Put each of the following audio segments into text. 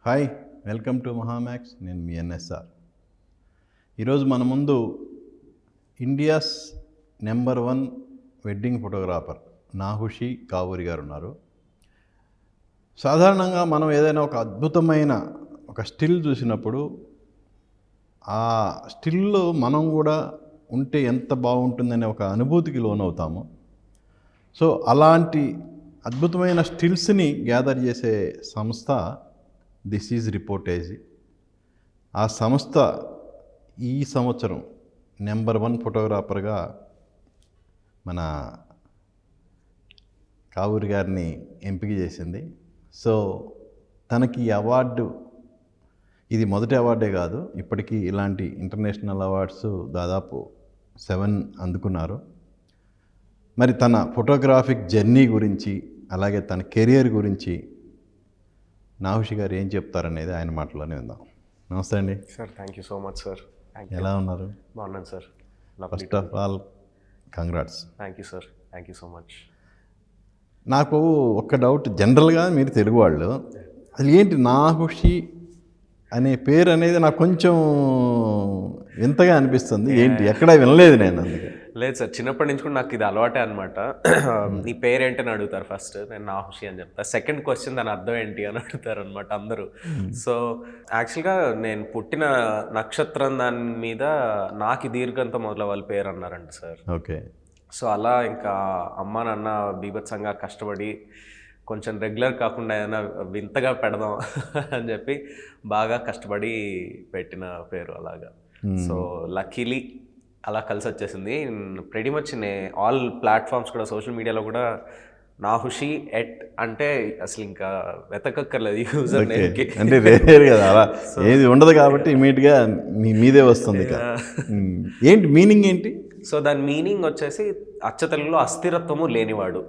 Hi, welcome to మహామ్యాక్స్. నేను మీ NSR. ఈరోజు మన ముందు India's number 1 wedding photographer Nahushi Kavuri గారు ఉన్నారు. సాధారణంగా మనం ఏదైనా ఒక అద్భుతమైన ఒక స్టిల్ చూసినప్పుడు ఆ స్టిల్లో మనం కూడా ఉంటే ఎంత బాగుంటుందనే ఒక అనుభూతికి లోనవుతాము. సో అలాంటి అద్భుతమైన స్టిల్స్ని గ్యాదర్ చేసే సంస్థ దిస్ ఈజ్ రిపోర్టేజ్. ఆ సంస్థ ఈ సంవత్సరం నెంబర్ 1 ఫోటోగ్రాఫర్గా మన కావూరి గారిని ఎంపిక చేసింది. సో తనకి ఈ అవార్డు, ఇది మొదటి అవార్డే కాదు, ఇప్పటికీ ఇలాంటి ఇంటర్నేషనల్ అవార్డ్స్ దాదాపు 7 అందుకున్నారు. మరి తన ఫోటోగ్రాఫిక్ జర్నీ గురించి, అలాగే తన కెరియర్ గురించి నాహుషి గారు ఏం చెప్తారనేది ఆయన మాటలోనే విందాం. నమస్తే అండి sir. Thank you so much sir. ఎలా ఉన్నారు? బాగున్నాను sir. First of all congrats. Thank you sir. Thank you so much. నాకు ఒక్క డౌట్, జనరల్గా మీరు తెలుగు వాళ్ళు, అసలు ఏంటి నాహుషి అనే పేరు అనేది నాకు కొంచెం వింతగా అనిపిస్తుంది. ఏంటి, ఎక్కడ వినలేదు నేను. అందుకే లేదు సార్, చిన్నప్పటి నుంచి కూడా నాకు ఇది అలవాటే అనమాట. నీ పేరేంటని అడుగుతారు ఫస్ట్, నేను నాహుషి అని చెప్తా. సెకండ్ క్వశ్చన్ దాని అర్థం ఏంటి అని అడుగుతారు అనమాట అందరూ. సో యాక్చువల్గా నేను పుట్టిన నక్షత్రం దాని మీద నాకు దీర్ఘంతో మొదల వాళ్ళ పేరు అన్నారంట సార్. ఓకే. సో అలా ఇంకా అమ్మ నాన్న బీభత్సంగా కష్టపడి కొంచెం రెగ్యులర్ కాకుండా ఏదైనా వింతగా పెడదాం అని చెప్పి బాగా కష్టపడి పెట్టిన పేరు అలాగా. సో లక్కీలీ అలా కలిసి వచ్చేసింది. ప్రెటీ మచ్ ఆల్ ప్లాట్ఫామ్స్ కూడా, సోషల్ మీడియాలో కూడా నాహుషి ఎట్ అంటే అసలు ఇంకా వెతకక్కర్లేదు యూజర్ నేమ్కి. అంటే రేర్ కదా, అలా ఏది ఉండదు కాబట్టి ఇమీడియట్గా మీదే వస్తుంది. ఏంటి మీనింగ్ ఏంటి? సో దాని మీనింగ్ వచ్చేసి అచ్చ తెలుగులో అస్థిరత్వము లేనివాడు,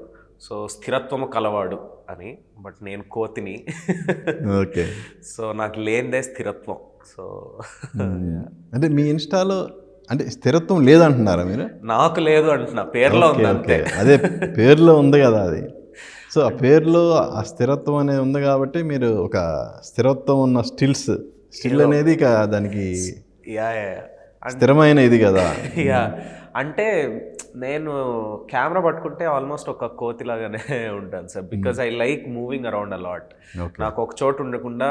సో స్థిరత్వము కలవాడు అని. బట్ నేను కోతిని, ఓకే. సో నాకు లేనిదే స్థిరత్వం. సో అంటే మీ ఇన్స్టాలో అంటే స్థిరత్వం లేదంటున్నారా మీరు? నాకు లేదు అంటున్నా, పేర్లో ఉంది అంతే. అదే పేరులో ఉంది కదా అది. సో ఆ పేరులో ఆ స్థిరత్వం అనేది ఉంది కాబట్టి మీరు ఒక స్థిరత్వం ఉన్న స్టిల్ అనేది ఇక దానికి స్థిరమైన ఇది కదా. యా, అంటే నేను కెమెరా పట్టుకుంటే ఆల్మోస్ట్ ఒక కోతిలాగానే ఉంటాను sir. Because I like moving around a lot. నాకు ఒక చోటు ఉండకుండా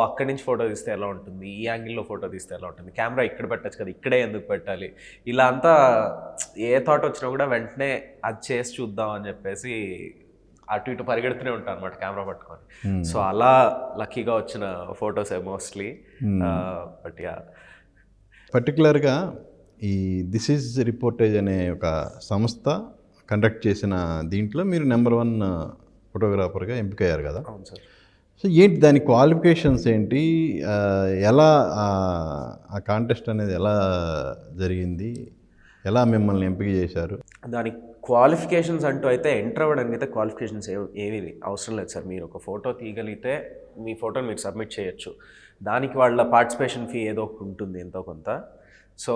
అక్కడి నుంచి ఫోటో తీస్తే ఎలా ఉంటుంది, ఈ యాంగిల్లో ఫోటో తీస్తే ఎలా ఉంటుంది, కెమెరా ఇక్కడ పెట్టచ్చు కదా, ఇక్కడే ఎందుకు పెట్టాలి, ఇలా అంతా ఏ థాట్ వచ్చినా కూడా వెంటనే అది చేసి చూద్దాం అని చెప్పేసి అటు ఇటు పరిగెడుతూనే ఉంటాను అనమాట కెమెరా పట్టుకొని. సో అలా లక్కీగా వచ్చిన ఫొటోసే మోస్ట్లీ. బట్ యా, పర్టికులర్గా ఈ దిస్ ఈజ్ రిపోర్టేజ్ అనే ఒక సంస్థ కండక్ట్ చేసిన దీంట్లో మీరు నెంబర్ 1 ఫోటోగ్రాఫర్గా ఎంపికయ్యారు కదా. అవును సార్. సో ఏంటి దాని క్వాలిఫికేషన్స్ ఏంటి, ఎలా ఆ కాంటెస్ట్ అనేది ఎలా జరిగింది, ఎలా మిమ్మల్ని ఎంపిక చేశారు? దాని క్వాలిఫికేషన్స్ అంటూ అయితే ఎంటర్ అవ్వడానికి అయితే క్వాలిఫికేషన్స్ ఏవి అవసరం లేదు సార్. మీరు ఒక ఫోటో తీయగలిగితే మీ ఫోటోని మీరు సబ్మిట్ చేయొచ్చు. దానికి వాళ్ళ పార్టిసిపేషన్ ఫీ ఏదో ఒకటి ఉంటుంది, ఎంతో కొంత. సో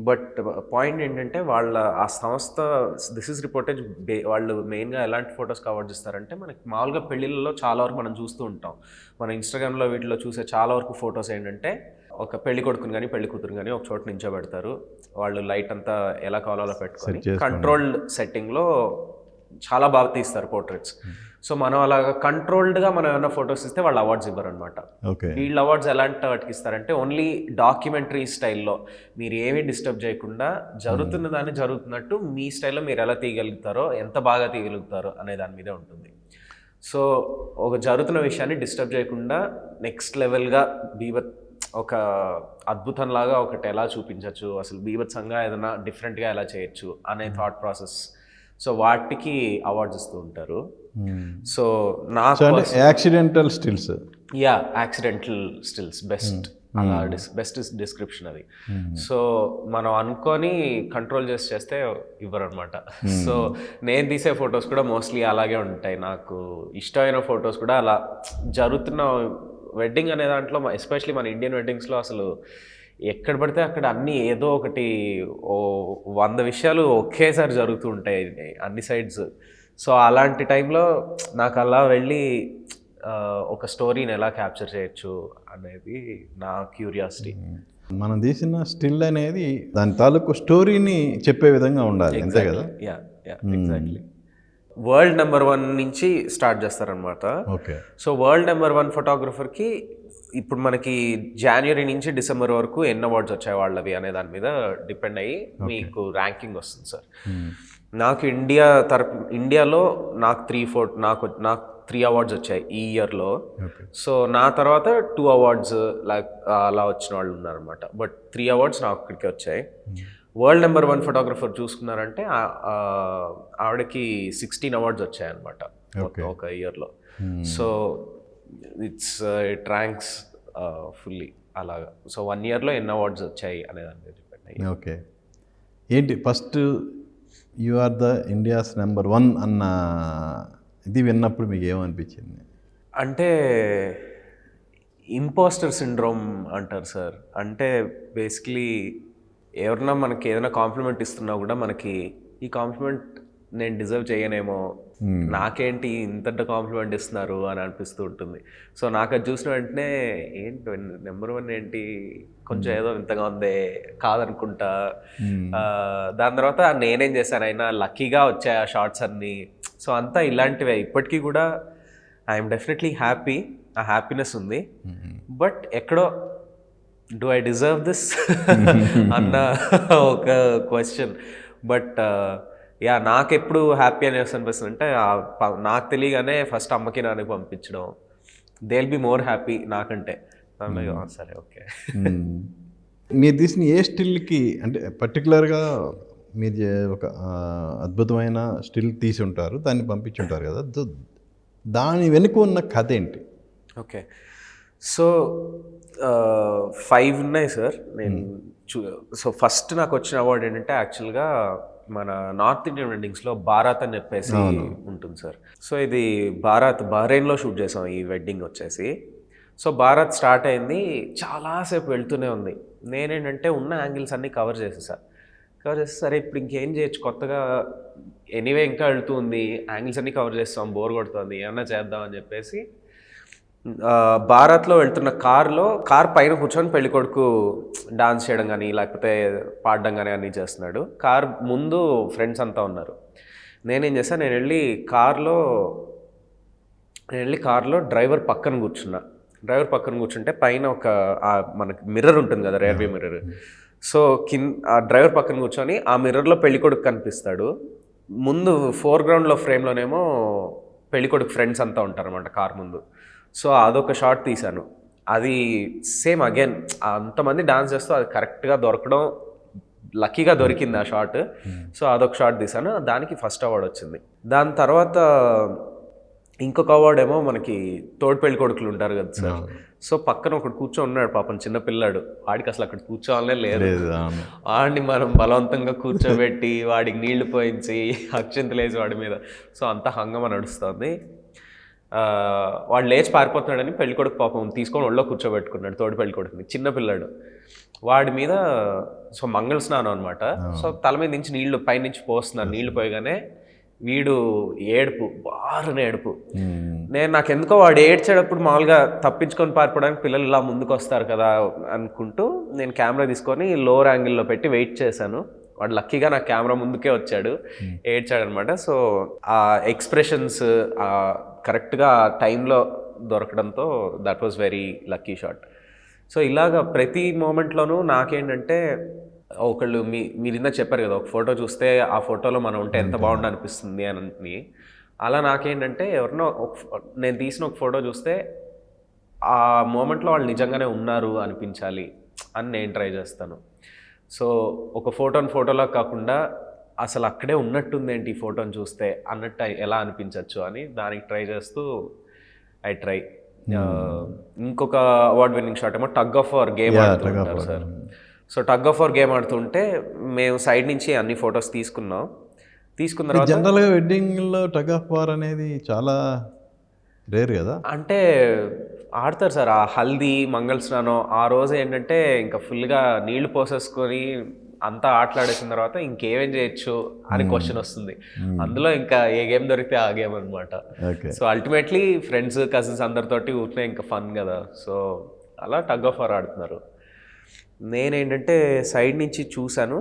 బట్ పాయింట్ ఏంటంటే వాళ్ళ ఆ సంస్థ దిస్ ఈజ్ రిపోర్టేజ్ వాళ్ళు మెయిన్గా ఎలాంటి ఫొటోస్ కవర్ చేస్తారంటే, మనకి మామూలుగా పెళ్ళిళ్ళలో చాలా వరకు మనం చూస్తూ ఉంటాం, మన ఇన్స్టాగ్రామ్లో వీటిలో చూసే చాలా వరకు ఫొటోస్ ఏంటంటే, ఒక పెళ్లి కొడుకుని కానీ పెళ్లి కూతురు కానీ ఒక చోట నించోబెడతారు. వాళ్ళు లైట్ అంతా ఎలా కావాలో అలా పెట్టుకొని కంట్రోల్డ్ సెట్టింగ్లో చాలా బాగా తీస్తారు పోర్ట్రేట్స్. సో మనం అలాగా కంట్రోల్డ్గా మనం ఏమైనా ఫొటోస్ ఇస్తే వాళ్ళు అవార్డ్స్ ఇవ్వరు అనమాట. వీళ్ళు అవార్డ్స్ ఎలాంటి వాటికి ఇస్తారంటే, ఓన్లీ డాక్యుమెంటరీ స్టైల్లో మీరు ఏమీ డిస్టర్బ్ చేయకుండా జరుగుతున్న దాన్ని జరుగుతున్నట్టు మీ స్టైల్లో మీరు ఎలా తీయగలుగుతారో, ఎంత బాగా తీయగలుగుతారో అనే దాని మీదే ఉంటుంది. సో ఒక జరుగుతున్న విషయాన్ని డిస్టర్బ్ చేయకుండా నెక్స్ట్ లెవెల్గా ఒక అద్భుతంలాగా ఒకటి ఎలా చూపించవచ్చు, అసలు బీభత్సంగా ఏదైనా డిఫరెంట్గా ఎలా చేయొచ్చు అనే థాట్ ప్రాసెస్. సో వాటికి అవార్డ్స్ ఇస్తూ ఉంటారు. సో నాకు accidental stills, yeah accidental stills best, అలా బెస్ట్ డిస్క్రిప్షన్ అది. సో మనం అనుకొని కంట్రోల్ చేస్తే ఇవ్వరు అనమాట. సో నేను తీసే ఫొటోస్ కూడా మోస్ట్లీ అలాగే ఉంటాయి. నాకు ఇష్టమైన ఫొటోస్ కూడా అలా జరుగుతున్న వెడ్డింగ్ అనే దాంట్లో, ఎస్పెషలీ మన ఇండియన్ వెడ్డింగ్స్లో అసలు ఎక్కడ పడితే అక్కడ అన్నీ ఏదో ఒకటి 100 విషయాలు ఒకేసారి జరుగుతూ ఉంటాయి అన్ని సైడ్స్. సో అలాంటి టైంలో నాకు అలా వెళ్ళి ఒక స్టోరీని ఎలా క్యాప్చర్ చేయొచ్చు అనేది నా క్యూరియాసిటీ. మనం తీసిన స్టిల్ అనేది దాని తాలూకు స్టోరీని చెప్పే విధంగా ఉండాలి, అంతే కదా? Yeah exactly. వరల్డ్ నెంబర్ 1 నుంచి స్టార్ట్ చేస్తారనమాట. ఓకే. సో వరల్డ్ నెంబర్ 1 ఫోటోగ్రఫర్కి ఇప్పుడు మనకి జనవరి నుంచి డిసెంబర్ వరకు ఎన్ని అవార్డ్స్ వచ్చాయి వాళ్ళవి అనే దాని మీద డిపెండ్ అయ్యి మీకు ర్యాంకింగ్ వస్తుంది సార్. నాకు ఇండియాలో నాకు 3 అవార్డ్స్ వచ్చాయి ఈ ఇయర్లో. సో నా తర్వాత 2 అవార్డ్స్ అలా వచ్చిన వాళ్ళు ఉన్నారనమాట. బట్ 3 అవార్డ్స్ నాకు ఇక్కడికి వచ్చాయి. వరల్డ్ నెంబర్ 1 ఫోటోగ్రఫర్ చూసుకున్నారంటే ఆవిడకి 16 అవార్డ్స్ వచ్చాయన్నమాట ఒక ఇయర్లో. సో ఇట్ ర్యాంక్స్ ఫుల్లీ అలాగా. సో 1 ఇయర్లో ఎన్ని అవార్డ్స్ వచ్చాయి అనే దాని మీద డిపెండ్ అయ్యి. ఓకే. ఏంటి first you are the India's number 1 అన్న ఇది విన్నప్పుడు మీకు ఏమనిపించింది? అంటే ఇంపోస్టర్ సిండ్రోమ్ అంటారు సార్. అంటే బేసిక్లీ ఎవరన్నా మనకి ఏదైనా కాంప్లిమెంట్ ఇస్తున్నా కూడా మనకి ఈ కాంప్లిమెంట్ నేను డిజర్వ్ చేయనేమో, నాకేంటి ఇంత కాంప్లిమెంట్ ఇస్తున్నారు అని అనిపిస్తూ ఉంటుంది. సో నాకు అది చూసిన వెంటనే ఏంటి నెంబర్ 1 ఏంటి, కొంచెం ఏదో ఇంతగా ఉందే కాదనుకుంటా. దాని తర్వాత నేనేం చేశాను, అయినా లక్కీగా వచ్చాయి ఆ షార్ట్స్ అన్నీ. సో అంతా ఇలాంటివే. ఇప్పటికీ కూడా ఐఎమ్ డెఫినెట్లీ హ్యాపీ, ఆ హ్యాపీనెస్ ఉంది. బట్ ఎక్కడో డూ ఐ డిజర్వ్ దిస్ అన్న ఒక క్వశ్చన్. బట్ యా నాకు ఎప్పుడు హ్యాపీ అనేసి అనిపిస్తుంది అంటే నాకు తెలియగానే ఫస్ట్ అమ్మకి నాన్నకి పంపించడం, they will be more happy నాకంటే. సరే ఓకే. మీరు తీసిన ఏ స్టిల్కి అంటే పర్టికులర్గా మీరు ఒక అద్భుతమైన స్టిల్ తీసి ఉంటారు, దాన్ని పంపించుంటారు కదా, దాని వెనుక ఉన్న కథ ఏంటి? ఓకే. సో 5 ఉన్నాయి సార్. నేను సో ఫస్ట్ నాకు వచ్చిన అవార్డు ఏంటంటే యాక్చువల్గా మన నార్త్ ఇండియన్ వెడ్డింగ్స్లో బారాత్ అని చెప్పేసి ఉంటుంది సార్. సో ఇది బహ్రెయిన్లో షూట్ చేసాం ఈ వెడ్డింగ్ వచ్చేసి. సో బారాత్ స్టార్ట్ అయింది, చాలాసేపు వెళ్తూనే ఉంది. నేనేంటంటే ఉన్న యాంగిల్స్ అన్నీ కవర్ చేసి సరే ఇప్పుడు ఇంకేం చేయొచ్చు కొత్తగా, ఎనీవే ఇంకా వెళ్తూ ఉంది, యాంగిల్స్ అన్నీ కవర్ చేస్తాం, బోర్ కొడుతుంది, ఏమన్నా చేద్దాం అని చెప్పేసి భారత్లో వెళ్తున్న కార్ పైన కూర్చొని పెళ్ళికొడుకు డాన్స్ చేయడం కానీ లేకపోతే పాడడం కానీ అన్నీ చేస్తున్నాడు. కార్ ముందు ఫ్రెండ్స్ అంతా ఉన్నారు. నేనేం చేశాను, నేను వెళ్ళి కార్లో డ్రైవర్ పక్కన కూర్చుంటే పైన ఒక మనకి మిర్రర్ ఉంటుంది కదా, రియర్ వ్యూ మిర్రర్. సో ఆ డ్రైవర్ పక్కన కూర్చొని ఆ మిర్రర్లో పెళ్ళికొడుకు కనిపిస్తాడు. ముందు ఫోర్గ్రౌండ్లో ఫ్రేమ్లోనేమో పెళ్ళికొడుకు ఫ్రెండ్స్ అంతా ఉంటారు అన్నమాట కార్ ముందు. సో అదొక షాట్ తీశాను. అది సేమ్ అగైన్ అంతమంది డాన్స్ చేస్తూ అది కరెక్ట్గా దొరకడం, లక్కీగా దొరికింది ఆ షాట్. సో అదొక షాట్ తీశాను, దానికి ఫస్ట్ అవార్డు వచ్చింది. దాని తర్వాత ఇంకొక అవార్డు ఏమో మనకి తోడు పెళ్లి కొడుకులు ఉంటారు కదా సార్. సో పక్కన ఒకడు కూర్చొని ఉన్నాడు పాపం, చిన్న పిల్లాడు, వాడికి అసలు అక్కడ కూర్చోవాలనే లేదు. వాడిని మనం బలవంతంగా కూర్చోబెట్టి వాడికి నీళ్లు పోయించి అక్షంతలేసి వాడి మీద, సో అంత హంగమ నడుస్తుంది. వాడు లేచి పారిపోతున్నాడని పెళ్ళికొడుకు పాపం తీసుకొని ఒళ్ళో కూర్చోబెట్టుకున్నాడు తోడు పెళ్ళికొడుకుని, చిన్న పిల్లాడు. వాడి మీద సో మంగళ స్నానం అనమాట. సో తల మీద నుంచి నీళ్లు పైనుంచి పోస్తున్నారు, నీళ్లు పోయగానే వీడు బారున ఏడుపు. నాకెందుకో వాడు ఏడ్చేటప్పుడు మామూలుగా తప్పించుకొని పారిపోవడానికి పిల్లలు ఇలా ముందుకు వస్తారు కదా అనుకుంటూ నేను కెమెరా తీసుకొని లోవర్ యాంగిల్లో పెట్టి వెయిట్ చేశాను. వాడు లక్కీగా నా కెమెరా ముందుకే వచ్చాడు, ఏడ్చాడనమాట. సో ఆ ఎక్స్ప్రెషన్స్ కరెక్ట్గా టైంలో దొరకడంతో that was very lucky shot. So ఇలాగ ప్రతి మూమెంట్లోనూ నాకేంటంటే ఒకళ్ళు మీరు ఇందాక చెప్పారు కదా, ఒక ఫోటో చూస్తే ఆ ఫోటోలో మనం ఉంటే ఎంత బాగుండు అనిపిస్తుంది అని. అలా నాకేంటంటే ఎవరినో నేను తీసిన ఒక ఫోటో చూస్తే ఆ మూమెంట్లో వాళ్ళు నిజంగానే ఉన్నారు అనిపించాలి అని నేను ట్రై చేస్తాను. సో ఒక ఫోటోలా కాకుండా అసలు అక్కడే ఉన్నట్టుంది ఏంటి ఈ ఫోటోని చూస్తే అన్నట్టు ఎలా అనిపించవచ్చు అని దానికి ట్రై చేస్తూ ఐ ట్రై. ఇంకొక అవార్డ్ విన్నింగ్ షాట్ ఏమో టగ్ ఆఫ్ వార్ గేమ్ ఆడుతుంటారు sir. So tug of war game ఆడుతుంటే మేము సైడ్ నుంచి అన్ని ఫొటోస్ తీసుకున్న తర్వాత జనరల్గా వెడ్డింగ్లో టగ్ ఆఫ్ వార్ అనేది చాలా రేర్ కదా. అంటే ఆడతారు సార్, ఆ హల్దీ మంగళ స్నానం ఆ రోజు ఏంటంటే ఇంకా ఫుల్గా నీళ్లు పోసేసుకొని అంతా ఆటలాడేసిన తర్వాత ఇంకేమేం చేయొచ్చు అని క్వశ్చన్ వస్తుంది. అందులో ఇంకా ఏ గేమ్ దొరికితే ఆ గేమ్ అనమాట. Okay. So ultimately friends cousins అందరితోటి ఊరికే ఇంకా ఫన్ కదా, సో అలా టగ్ ఆఫ్ వార్ ఆడుతున్నారు. నేనేంటంటే సైడ్ నుంచి చూశాను,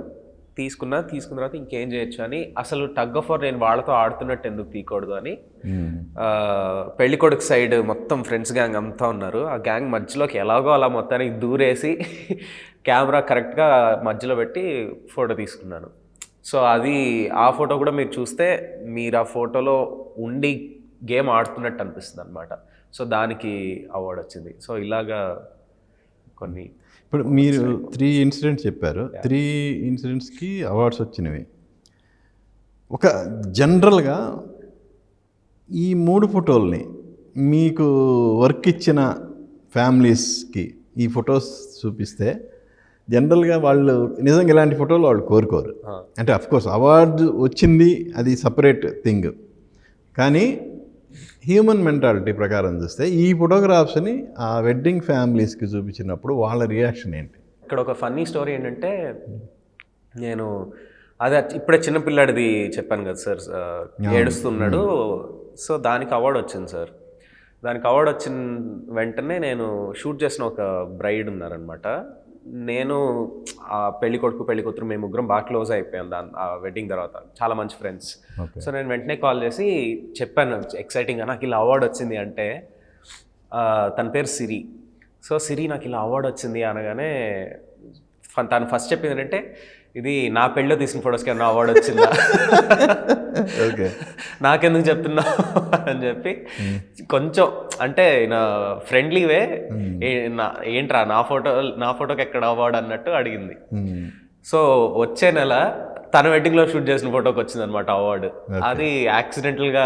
తీసుకున్న తర్వాత ఇంకేం చేయొచ్చు అని, అసలు టగ్ ఆఫ్ వార్ నేను వాళ్ళతో ఆడుతున్నట్టు ఎందుకు తీయకూడదు అని పెళ్లి కొడుకు సైడ్ మొత్తం ఫ్రెండ్స్ గ్యాంగ్ అంతా ఉన్నారు. ఆ గ్యాంగ్ మధ్యలోకి ఎలాగో అలా మొత్తానికి దూరేసి కెమెరా కరెక్ట్గా మధ్యలో పెట్టి ఫోటో తీసుకున్నాను. సో అది ఆ ఫోటో కూడా మీరు చూస్తే మీరు ఆ ఫోటోలో ఉండి గేమ్ ఆడుతున్నట్టు అనిపిస్తుంది అనమాట. సో దానికి అవార్డు వచ్చింది. సో ఇలాగా కొన్ని. ఇప్పుడు మీరు 3 ఇన్సిడెంట్స్ చెప్పారు. 3 ఇన్సిడెంట్స్కి అవార్డ్స్ వచ్చినవి. ఒక జనరల్గా ఈ 3 ఫోటోల్ని మీకు వర్క్ ఇచ్చిన ఫ్యామిలీస్కి ఈ ఫొటోస్ చూపిస్తే జనరల్గా వాళ్ళు నిజంగా ఇలాంటి ఫోటోలు వాళ్ళు కోరుకోరు. అంటే అఫ్కోర్స్ అవార్డు వచ్చింది అది సపరేట్ థింగ్, కానీ హ్యూమన్ మెంటాలిటీ ప్రకారం చూస్తే ఈ ఫోటోగ్రాఫ్స్ని ఆ వెడ్డింగ్ ఫ్యామిలీస్కి చూపించినప్పుడు వాళ్ళ రియాక్షన్ ఏంటి? ఇక్కడ ఒక ఫన్నీ స్టోరీ ఏంటంటే, నేను అదే ఇప్పుడే చిన్నపిల్లాడిది చెప్పాను కదా సార్, ఏడుస్తున్నాడు. సో దానికి అవార్డు వచ్చింది సార్. దానికి అవార్డు వచ్చిన వెంటనే నేను షూట్ చేసిన ఒక బ్రైడ్ ఉన్నారనమాట. నేను ఆ పెళ్లి కొడుకు పెళ్లి కూతురు మేము ముగ్గురం బాగా క్లోజ్ అయిపోయాం ఆ వెడ్డింగ్ తర్వాత, చాలా మంచి ఫ్రెండ్స్. సో నేను వెంటనే కాల్ చేసి చెప్పాను ఎక్సైటింగ్గా, నాకు ఇలా అవార్డు వచ్చింది అంటే. తన పేరు సిరి. సో సిరి నాకు ఇలా అవార్డు వచ్చింది అనగానే తను ఫస్ట్ చెప్పింది ఏంటంటే, ఇది నా పెళ్ళిలో తీసిన ఫొటోస్కి ఏమన్నా అవార్డు వచ్చిందా, ఓకే నాకెందుకు చెప్తున్నావు అని చెప్పి కొంచెం అంటే నా ఫ్రెండ్లీ వే, ఏంట్రా నా ఫోటోకి ఎక్కడ అవార్డు అన్నట్టు అడిగింది. సో వచ్చే నెల తన వెడ్డింగ్లో షూట్ చేసిన ఫోటోకి వచ్చింది అనమాట అవార్డు. అది యాక్సిడెంటల్గా,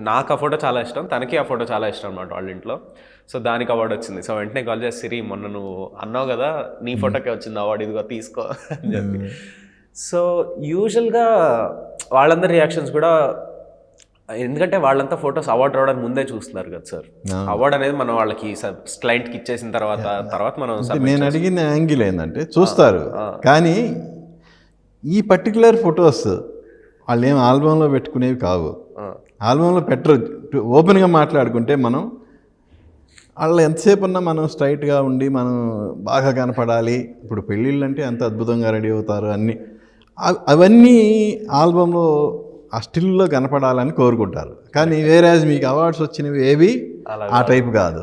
నాకు ఆ ఫోటో చాలా ఇష్టం, తనకి ఆ ఫోటో చాలా ఇష్టం అనమాట వాళ్ళ ఇంట్లో. సో దానికి అవార్డు వచ్చింది. సో వెంటనే కాల్ చేసి, సిరి మొన్న నువ్వు అన్నావు కదా నీ ఫోటోకే వచ్చింది అవార్డు, ఇదిగో తీసుకో అని చెప్పి. సో యూజువల్గా వాళ్ళందరి రియాక్షన్స్ కూడా, ఎందుకంటే వాళ్ళంతా ఫొటోస్ అవార్డు రావడానికి ముందే చూస్తున్నారు కదా సార్. అవార్డు అనేది మనం వాళ్ళకి క్లయింట్కి ఇచ్చేసిన తర్వాత మనం నేను అడిగిన యాంగిల్ ఏంటంటే, చూస్తారు కానీ ఈ పర్టికులర్ ఫొటోస్ వాళ్ళు ఏం ఆల్బంలో పెట్టుకునేవి కావు, ఆల్బంలో పెట్టరు. ఓపెన్గా మాట్లాడుకుంటే మనం వాళ్ళు ఎంతసేపు ఉన్నా మనం స్ట్రైట్గా ఉండి మనం బాగా కనపడాలి. ఇప్పుడు పెళ్ళిళ్ళు అంటే ఎంత అద్భుతంగా రెడీ అవుతారు, అన్నీ అవన్నీ ఆల్బంలో ఆ స్టిల్లో కనపడాలని కోరుకుంటారు. కానీ వేరేజ్ మీకు అవార్డ్స్ వచ్చినవి ఏవి ఆ టైప్ కాదు.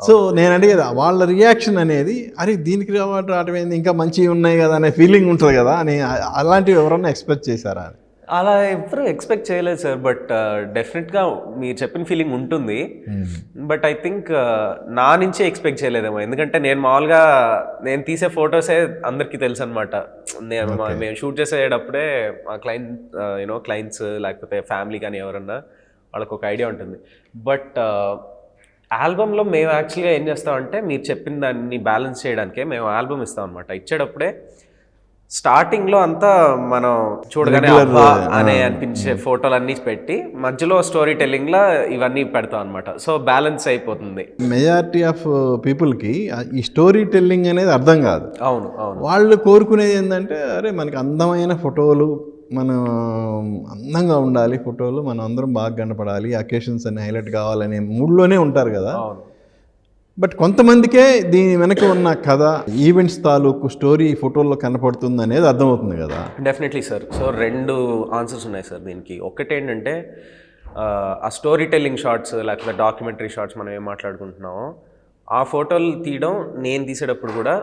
సో నేను అడిగేది వాళ్ళ రియాక్షన్ అనేది, అరే దీనికి అవార్డు రావడం ఏంది, ఇంకా మంచివి ఉన్నాయి కదా అనే ఫీలింగ్ ఉంటుంది కదా అని. అలాంటివి ఎవరన్నా ఎక్స్పెక్ట్ చేశారా? అలా ఎవ్వరు ఎక్స్పెక్ట్ చేయలేదు సార్. బట్ డెఫినెట్గా మీరు చెప్పిన ఫీలింగ్ ఉంటుంది. బట్ ఐ థింక్ నా నుంచే ఎక్స్పెక్ట్ చేయలేదేమో. ఎందుకంటే నేను మామూలుగా నేను తీసే ఫొటోసే అందరికీ తెలుసు అనమాట. మేము షూట్ చేసేటప్పుడే మా క్లయింట్స్ లేకపోతే ఫ్యామిలీ కానీ ఎవరన్నా వాళ్ళకు ఒక ఐడియా ఉంటుంది. బట్ ఆల్బంలో మేము యాక్చువల్గా ఏం చేస్తామంటే, మీరు చెప్పిన దాన్ని బ్యాలెన్స్ చేయడానికే మేము ఆల్బమ్ ఇస్తాం అనమాట. ఇచ్చేటప్పుడే స్టార్టింగ్లో అంతా మనం చూడగానే అబ్బా అనే అనిపించే ఫోటోలన్నీ పెట్టి మధ్యలో స్టోరీ టెల్లింగ్లో ఇవన్నీ పెడతాం అనమాట. సో బ్యాలెన్స్ అయిపోతుంది. మెజారిటీ ఆఫ్ పీపుల్కి ఈ స్టోరీ టెల్లింగ్ అనేది అర్థం కాదు. అవును అవును. వాళ్ళు కోరుకునేది ఏంటంటే, అరే మనకి అందమైన ఫోటోలు, మనం అందంగా ఉండాలి ఫోటోలు, మనం అందరం బాగా కనపడాలి, అకేషన్స్ అన్ని హైలైట్ కావాలనే మూడ్లోనే ఉంటారు కదా. బట్ కొంతమందికే దీని వెనక ఉన్న కథ, ఈవెంట్స్ తాలూకు స్టోరీ ఫోటోల్లో కనపడుతుంది అనేది అర్థమవుతుంది కదా. Definitely sir. సో 2 ఆన్సర్స్ ఉన్నాయి సార్ దీనికి. ఒకటేంటంటే ఆ స్టోరీ టెల్లింగ్ షార్ట్స్ లేకపోతే డాక్యుమెంటరీ షార్ట్స్ మనం ఏం మాట్లాడుకుంటున్నామో ఆ ఫోటోలు తీయడం నేను తీసేటప్పుడు కూడా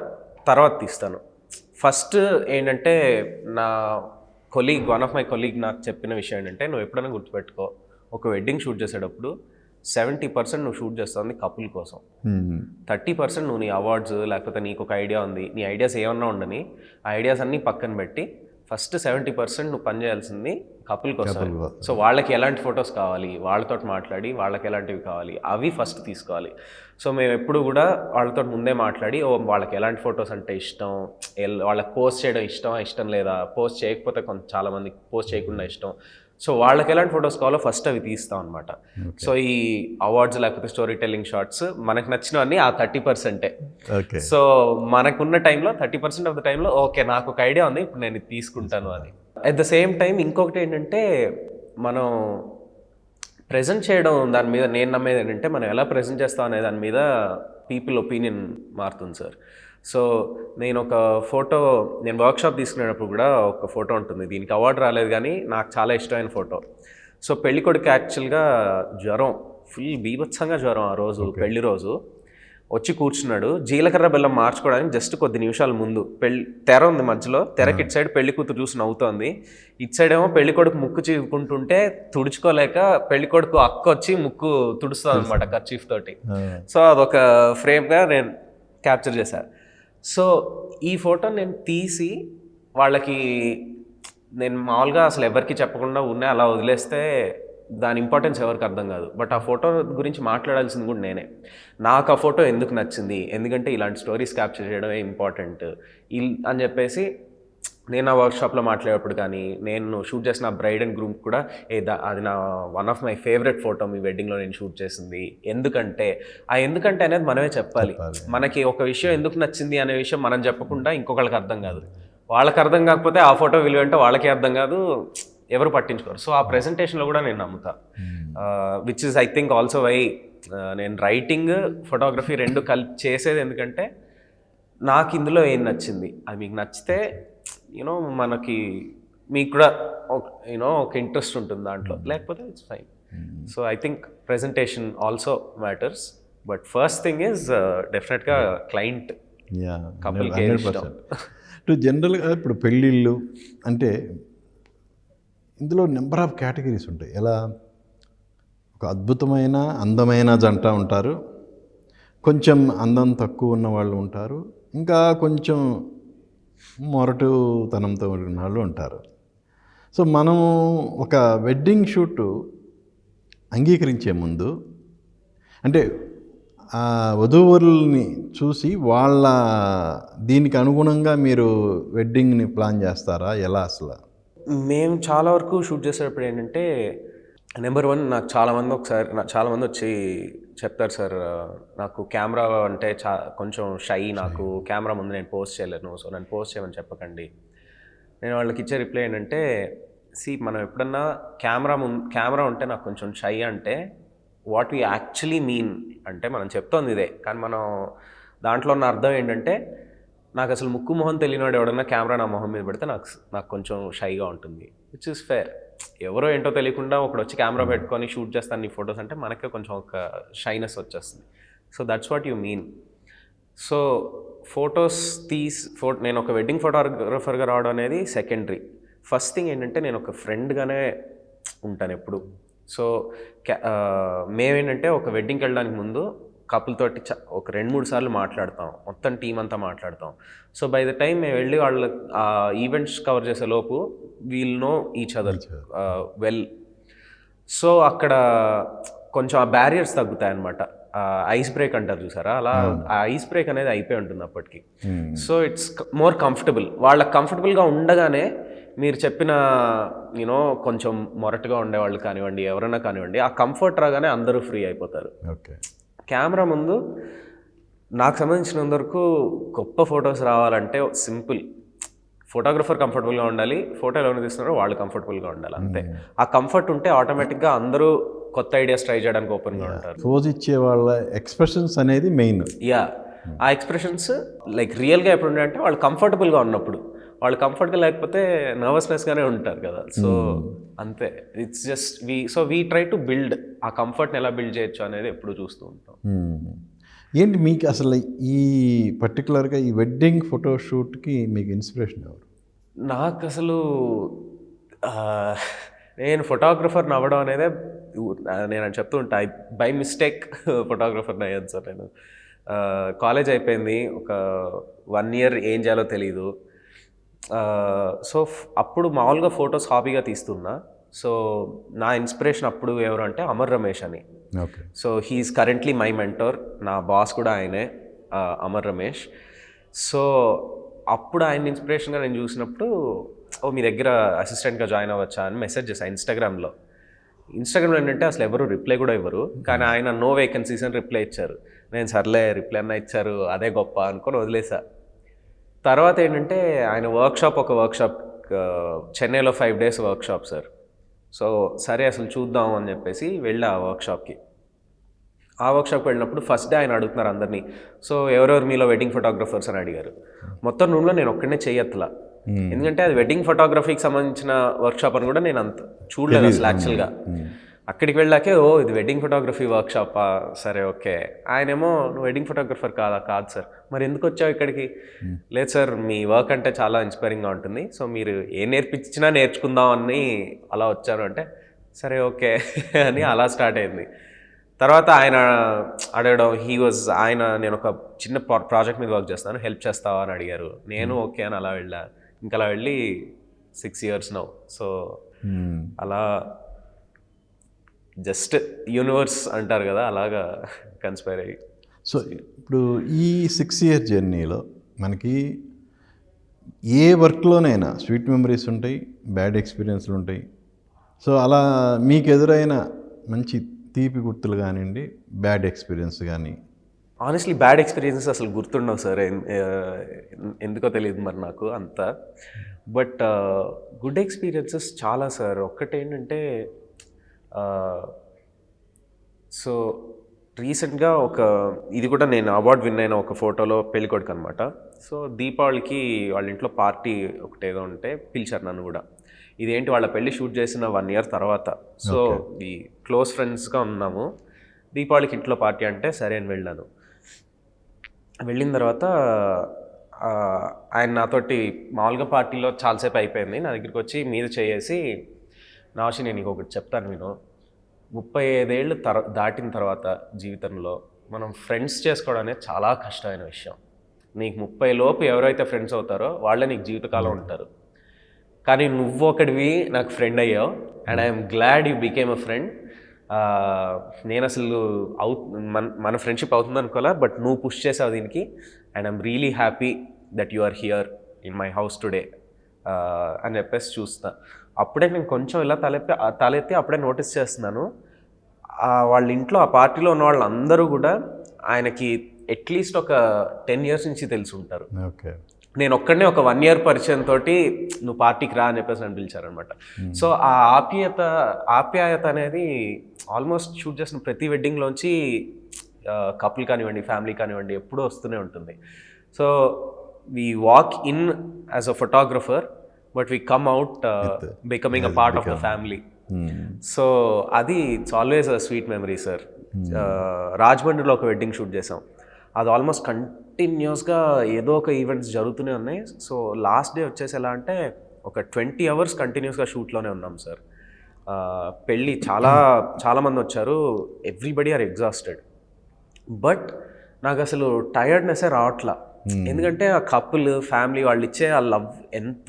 తర్వాత తీస్తాను. ఫస్ట్ ఏంటంటే నా వన్ ఆఫ్ మై కొలీగ్ నాకు చెప్పిన విషయం ఏంటంటే, నువ్వు ఎప్పుడైనా గుర్తుపెట్టుకో, ఒక వెడ్డింగ్ షూట్ చేసేటప్పుడు 70% నువ్వు షూట్ చేస్తుంది కపుల్ కోసం, 30% నువ్వు నీ అవార్డ్స్ లేకపోతే నీకు ఒక ఐడియా ఉంది, నీ ఐడియాస్ ఏమన్నా ఉండని ఆ ఐడియాస్ అన్నీ పక్కన పెట్టి ఫస్ట్ 70% నువ్వు పని చేయాల్సింది కపుల్ కోసం. సో వాళ్ళకి ఎలాంటి ఫొటోస్ కావాలి, వాళ్ళతో మాట్లాడి వాళ్ళకి ఎలాంటివి కావాలి అవి ఫస్ట్ తీసుకోవాలి. సో మేము ఎప్పుడు కూడా వాళ్ళతో ముందే మాట్లాడి, వాళ్ళకి ఎలాంటి ఫొటోస్ అంటే ఇష్టం, వాళ్ళకి పోస్ట్ చేయడం ఇష్టం లేదా, పోస్ట్ చేయకపోతే చాలామంది పోస్ట్ చేయకుండా ఇష్టం. సో వాళ్ళకి ఎలాంటి ఫొటోస్ కావాలో ఫస్ట్ అవి తీస్తాం అనమాట. సో ఈ అవార్డ్స్ లేకపోతే స్టోరీ టెల్లింగ్ షార్ట్స్ మనకు నచ్చినవన్నీ ఆ 30%. ఓకే. సో మనకున్న టైంలో 30% ఆఫ్ ద టైంలో ఓకే నాకు ఒక ఐడియా ఉంది, ఇప్పుడు నేను ఇది తీసుకుంటాను అని. అట్ ద సేమ్ టైం ఇంకొకటి ఏంటంటే మనం ప్రజెంట్ చేయడం దాని మీద నేను నమ్మేది ఏంటంటే మనం ఎలా ప్రజెంట్ చేస్తాం అనే దాని మీద పీపుల్ ఒపీనియన్ మారుతుంది సార్. సో నేను ఒక ఫోటో, నేను వర్క్షాప్ తీసుకునేటప్పుడు కూడా ఒక ఫోటో ఉంటుంది, దీనికి అవార్డు రాలేదు కానీ నాకు చాలా ఇష్టమైన ఫోటో. సో పెళ్లి కొడుకు యాక్చువల్గా జ్వరం, ఫుల్ బీభత్సంగా జ్వరం ఆ రోజు, పెళ్లి రోజు. వచ్చి కూర్చున్నాడు, జీలకర్ర బెల్లం మార్చుకోవడానికి జస్ట్ కొద్ది నిమిషాల ముందు తెర ఉంది మధ్యలో, తెరకి ఇటు సైడ్ పెళ్లి కూతురు చూసి నవ్వుతోంది, ఇటు సైడ్ ఏమో పెళ్లి కొడుకు ముక్కు చీవుకుంటుంటే తుడుచుకోలేక పెళ్లి కొడుకు అక్క వచ్చి ముక్కు తుడుస్తుంది అనమాట కర్చీఫ్ తోటి. సో అదొక ఫ్రేమ్గా నేను క్యాప్చర్ చేశాను. సో ఈ ఫోటో నేను తీసి వాళ్ళకి, నేను మామూలుగా అసలు ఎవరికి చెప్పకుండా ఉన్నా అలా వదిలేస్తే దాని ఇంపార్టెన్స్ ఎవరికి అర్థం కాదు. బట్ ఆ ఫోటో గురించి మాట్లాడాల్సింది కూడా నేనే. నాకు ఆ ఫోటో ఎందుకు నచ్చింది, ఎందుకంటే ఇలాంటి స్టోరీస్ క్యాప్చర్ చేయడమే ఇంపార్టెంట్ అని చెప్పేసి నేను ఆ వర్క్షాప్లో మాట్లాడేటప్పుడు కానీ, నేను షూట్ చేసిన బ్రైడ్ అండ్ గ్రూమ్ కూడా అది నా one of my favourite photo మీ వెడ్డింగ్లో నేను షూట్ చేసింది. ఎందుకంటే ఎందుకంటే అనేది మనమే చెప్పాలి. మనకి ఒక విషయం ఎందుకు నచ్చింది అనే విషయం మనం చెప్పకుండా ఇంకొకళ్ళకి అర్థం కాదు. వాళ్ళకి అర్థం కాకపోతే ఆ ఫోటో విలువ అంటే వాళ్ళకి అర్థం కాదు, ఎవరు పట్టించుకోరు. సో ఆ ప్రెజెంటేషన్లో కూడా నేను నమ్ముతా, which is I think also why నేను రైటింగ్ ఫోటోగ్రఫీ రెండు కలిపి చేసేది. ఎందుకంటే నాకు ఇందులో ఏం నచ్చింది, అది మీకు నచ్చితే యూనో మనకి మీకు కూడా యూనో ఒక ఇంట్రెస్ట్ ఉంటుంది దాంట్లో, లేకపోతే it's fine. So I think presentation also matters, but first thing is డెఫినెట్గా క్లయింట్ కపుల్కి ఏం ఇష్టం. జనరల్గా ఇప్పుడు పెళ్ళిళ్ళు అంటే ఇందులో నెంబర్ ఆఫ్ కేటగిరీస్ ఉంటాయి. ఎలా, ఒక అద్భుతమైన అందమైన జంట ఉంటారు, కొంచెం అందం తక్కువ ఉన్న వాళ్ళు ఉంటారు, ఇంకా కొంచెం మొరటుతనంతో ఉన్న వాళ్ళు ఉంటారు. సో మనము ఒక వెడ్డింగ్ షూట్ అంగీకరించే ముందు అంటే ఆ వధూవరుల్ని చూసి వాళ్ళ దీనికి అనుగుణంగా మీరు వెడ్డింగ్ని ప్లాన్ చేస్తారా, ఎలా అసలు? మేము చాలా వరకు షూట్ చేసేటప్పుడు ఏంటంటే, నెంబర్ 1 నాకు చాలామంది వచ్చి చెప్తారు సార్, నాకు కెమెరా అంటే కొంచెం షై, నాకు కెమెరా ముందు నేను పోస్ట్ చేయలేను, సో నేను పోస్ట్ చేయమని చెప్పకండి. నేను వాళ్ళకి ఇచ్చే రిప్లై ఏంటంటే, మనం ఎప్పుడన్నా కెమెరా ఉంటే నాకు కొంచెం షై అంటే వాట్ వీ యాక్చువల్లీ మీన్ అంటే మనం చెప్తోంది ఇదే, కానీ మనం దాంట్లో ఉన్న అర్థం ఏంటంటే, నాకు అసలు ముక్కు మొహం తెలియనివాడు ఎవడన్నా కెమెరా నా మొహం మీద పెడితే నాకు కొంచెం షైగా ఉంటుంది, విచ్ ఇస్ ఫేర్. ఎవరో ఏంటో తెలియకుండా ఒకడు వచ్చి కెమెరా పెట్టుకొని షూట్ చేస్తాను నీ ఫొటోస్ అంటే మనకే కొంచెం ఒక షైనెస్ వచ్చేస్తుంది. So that's what you mean. So photos నేను ఒక వెడ్డింగ్ ఫోటోగ్రఫర్గా రావడం అనేది సెకండరీ. ఫస్ట్ థింగ్ ఏంటంటే నేను ఒక ఫ్రెండ్గానే ఉంటాను ఎప్పుడు. సో మేమేంటంటే ఒక వెడ్డింగ్కి వెళ్ళడానికి ముందు కపుల్ తోటి ఒక 2-3 సార్లు మాట్లాడతాం, మొత్తం టీం అంతా మాట్లాడతాం. సో బై ద టైం మేము వెళ్ళి వాళ్ళ ఈవెంట్స్ కవర్ చేసే లోపు wheel know each other well. So అక్కడ కొంచెం ఆ బ్యారియర్స్ తగ్గుతాయి అన్నమాట. ఐస్ బ్రేక్ అంటారు చూసారా, అలా ఆ ఐస్ బ్రేక్ అనేది అయిపోయి ఉంటుంది అప్పటికి. So it's more comfortable. వాళ్ళకి కంఫర్టబుల్గా ఉండగానే మీరు చెప్పిన యూనో కొంచెం మొరటుగా ఉండేవాళ్ళు కానివ్వండి, ఎవరైనా కానివ్వండి, ఆ కంఫర్ట్ రాగానే అందరూ ఫ్రీ అయిపోతారు. ఓకే. కెమెరా ముందు నాకు సంబంధించినంత వరకు గొప్ప ఫొటోస్ రావాలంటే సింపుల్, ఫోటోగ్రఫర్ కంఫర్టబుల్గా ఉండాలి, ఫోటో ఎవరు తీస్తున్నారో వాళ్ళు కంఫర్టబుల్గా ఉండాలి, అంతే. ఆ కంఫర్ట్ ఉంటే ఆటోమేటిక్గా అందరూ కొత్త ఐడియాస్ ట్రై చేయడానికి ఓపెన్గా ఉంటారు. పోజ్ ఇచ్చే వాళ్ళ ఎక్స్ప్రెషన్స్ అనేది మెయిన్. ఆ ఎక్స్ప్రెషన్స్ లైక్ రియల్గా ఎప్పుడు ఉండే వాళ్ళు కంఫర్టబుల్గా ఉన్నప్పుడు, వాళ్ళు కంఫర్ట్గా లేకపోతే నర్వస్నెస్గానే ఉంటారు కదా. సో అంతే, it's just we try to build ఆ కంఫర్ట్ని ఎలా బిల్డ్ చేయొచ్చు అనేది ఎప్పుడు చూస్తూ ఉంటాం. ఏంటి మీకు అసలు ఈ పర్టికులర్గా ఈ వెడ్డింగ్ ఫోటోషూట్కి మీకు ఇన్స్పిరేషన్ ఎవరు? నాకు అసలు నేను ఫోటోగ్రఫర్ని అవ్వడం అనేదే నేను చెప్తూ ఉంటా, బై మిస్టేక్ ఫోటోగ్రఫర్ని అయ్యాను సార్. నేను కాలేజ్ అయిపోయింది, ఒక 1 ఇయర్ ఏం చేయాలో తెలీదు. సో అప్పుడు మామూలుగా ఫొటోస్ హాబీగా తీస్తున్నా. సో నా ఇన్స్పిరేషన్ అప్పుడు ఎవరు అంటే అమర్ రమేష్ అని. So he is currently my mentor, నా బాస్ కూడా ఆయనే, అమర్ రమేష్. సో అప్పుడు ఆయన ఇన్స్పిరేషన్గా నేను చూసినప్పుడు ఓ మీ దగ్గర అసిస్టెంట్గా జాయిన్ అవ్వచ్చా అని మెసేజ్ చేశాను ఇన్స్టాగ్రామ్లో ఏంటంటే అసలు ఎవరు రిప్లై కూడా ఇవ్వరు, కానీ ఆయన నో వేకెన్సీస్ అని రిప్లై ఇచ్చారు. నేను సర్లే రిప్లై అన్న ఇచ్చారు అదే గొప్ప అనుకొని వదిలేసా. తర్వాత ఏంటంటే ఆయన ఒక వర్క్షాప్ చెన్నైలో 5 days వర్క్షాప్ సార్. సో సరే అసలు చూద్దాం అని చెప్పేసి వెళ్ళా ఆ వర్క్షాప్కి వెళ్ళినప్పుడు ఫస్ట్ డే ఆయన అడుగుతున్నారు అందరినీ, సో ఎవరెవరు మీలో వెడ్డింగ్ ఫోటోగ్రఫర్స్ అని అడిగారు. మొత్తం రూమ్లో నేను ఒక్కడనే చెయ్యట్లా, ఎందుకంటే అది వెడ్డింగ్ ఫోటోగ్రఫీకి సంబంధించిన వర్క్షాప్ అని కూడా నేను అంత చూడలేదు అసలు యాక్చువల్గా. అక్కడికి వెళ్ళాకే ఓ ఇది వెడ్డింగ్ ఫోటోగ్రఫీ వర్క్షాపా, సరే ఓకే. ఆయనేమో నువ్వు వెడ్డింగ్ ఫోటోగ్రఫర్ కాదు సార్, మరి ఎందుకు వచ్చావు ఇక్కడికి? లేదు సార్ మీ వర్క్ అంటే చాలా ఇన్స్పైరింగ్గా ఉంటుంది, సో మీరు ఏ నేర్పించినా నేర్చుకుందాం అని అలా వచ్చారు అంటే సరే ఓకే అని అలా స్టార్ట్ అయింది. తర్వాత ఆయన అడగడం నేను ఒక చిన్న ప్రాజెక్ట్ మీద వర్క్ చేస్తాను, హెల్ప్ చేస్తావా అని అడిగారు. నేను ఓకే అని అలా వెళ్ళా. ఇంకా అలా వెళ్ళి 6 years నౌ. సో అలా జస్ట్ యూనివర్స్ అంటారు కదా, అలాగా కన్స్పైర్ అయ్యి. సో ఇప్పుడు ఈ 6 year జర్నీలో మనకి ఏ వర్క్లోనైనా స్వీట్ మెమరీస్ ఉంటాయి, బ్యాడ్ ఎక్స్పీరియన్స్లు ఉంటాయి. సో అలా మీకు ఎదురైన మంచి తీపి గుర్తులు కానివ్వండి, బ్యాడ్ ఎక్స్పీరియన్స్ కానీ? ఆనెస్ట్లీ బ్యాడ్ ఎక్స్పీరియన్సెస్ అసలు గుర్తుండవు సార్, ఎందుకో తెలియదు మరి నాకు అంత. బట్ గుడ్ ఎక్స్పీరియన్సెస్ చాలా సార్. ఒక్కటేంటంటే సో రీసెంట్గా ఇది కూడా నేను అవార్డ్ విన్ అయిన ఒక ఫోటోలో పెళ్ళికొడుకు అనమాట. సో దీపావళికి వాళ్ళ ఇంట్లో పార్టీ ఒకటేదో ఉంటే పిలిచారు నన్ను కూడా. ఇదేంటి వాళ్ళ పెళ్ళి షూట్ చేసిన 1 year తర్వాత. సో ఈ క్లోజ్ ఫ్రెండ్స్గా ఉన్నాము, దీపావళికి ఇంట్లో పార్టీ అంటే సరే అని వెళ్ళాను. వెళ్ళిన తర్వాత ఆయన నాతోటి మామూలుగా పార్టీలో చాలాసేపు అయిపోయింది, నా దగ్గరికి వచ్చి మీద చేసి నావషి నేను నీకు ఒకటి చెప్తాను, నేను 35 ఏళ్ళు దాటిన తర్వాత జీవితంలో మనం ఫ్రెండ్స్ చేసుకోవడం అనేది చాలా కష్టమైన విషయం. నీకు 30 లోపు ఎవరైతే ఫ్రెండ్స్ అవుతారో వాళ్ళే నీకు జీవితకాలం ఉంటారు, కానీ నువ్వు ఒకటివి నాకు ఫ్రెండ్ అయ్యావు and I'm glad you became a friend. నేను అసలు మన ఫ్రెండ్షిప్ అవుతుంది అనుకోలే, బట్ నువ్వు పుష్ చేసావు దీనికి and I'm really happy that you are here in my house today అని చెప్పేసి చూస్తా. అప్పుడే నేను కొంచెం ఇలా తలెత్తి అప్పుడే నోటీస్ చేస్తున్నాను, వాళ్ళ ఇంట్లో ఆ పార్టీలో ఉన్న వాళ్ళందరూ కూడా ఆయనకి అట్లీస్ట్ ఒక 10 years నుంచి తెలిసి ఉంటారు. ఓకే. నేను ఒక్కడనే ఒక 1 year పరిచయం తోటి నువ్వు పార్టీకి రా అని చెప్పేసి నన్ను పిలిచారనమాట. సో ఆ ఆప్యాయత అనేది ఆల్మోస్ట్ షూట్ చేసిన ప్రతి వెడ్డింగ్లోంచి కపుల్ కానివ్వండి, ఫ్యామిలీ కానివ్వండి ఎప్పుడూ వస్తూనే ఉంటుంది. So we walk in as a photographer but we come out becoming a part of the family. So అది it's always a sweet memory sir. రాజమండ్రిలో ఒక వెడ్డింగ్ షూట్ చేసాం, అది ఆల్మోస్ట్ కంటిన్యూస్గా ఏదో ఒక ఈవెంట్స్ జరుగుతూనే ఉన్నాయి. సో లాస్ట్ డే వచ్చేసి ఎలా అంటే ఒక 20 hours కంటిన్యూస్గా షూట్లోనే ఉన్నాం సార్. పెళ్ళి చాలామంది వచ్చారు, ఎవ్రీబడి ఆర్ ఎగ్జాస్టెడ్, బట్ నాకు అసలు టైర్డ్నెస్సే రావట్లా. ఎందుకంటే ఆ కపుల్ ఫ్యామిలీ వాళ్ళు ఇచ్చే ఆ లవ్ ఎంత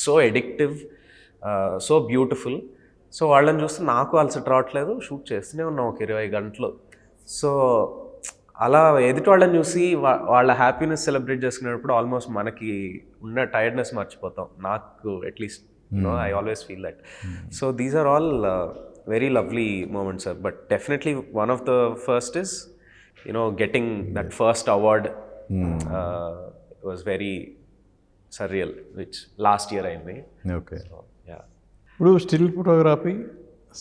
so addictive, so beautiful. So వాళ్ళని చూస్తే నాకు అలసట రావట్లేదు, షూట్ చేస్తూనే ఉన్నాం ఒక 20 గంటలు. సో అలా ఎదుటి వాళ్ళని చూసి వాళ్ళ హ్యాపీనెస్ సెలబ్రేట్ చేసుకునేటప్పుడు ఆల్మోస్ట్ మనకి ఉన్న టైర్డ్నెస్ మర్చిపోతాం. నాకు at least I always feel that. So these are all very lovely moments sir. But definitely one of the first is getting that first award was very surreal, which last year అయింది. Okay. ఇప్పుడు still photography,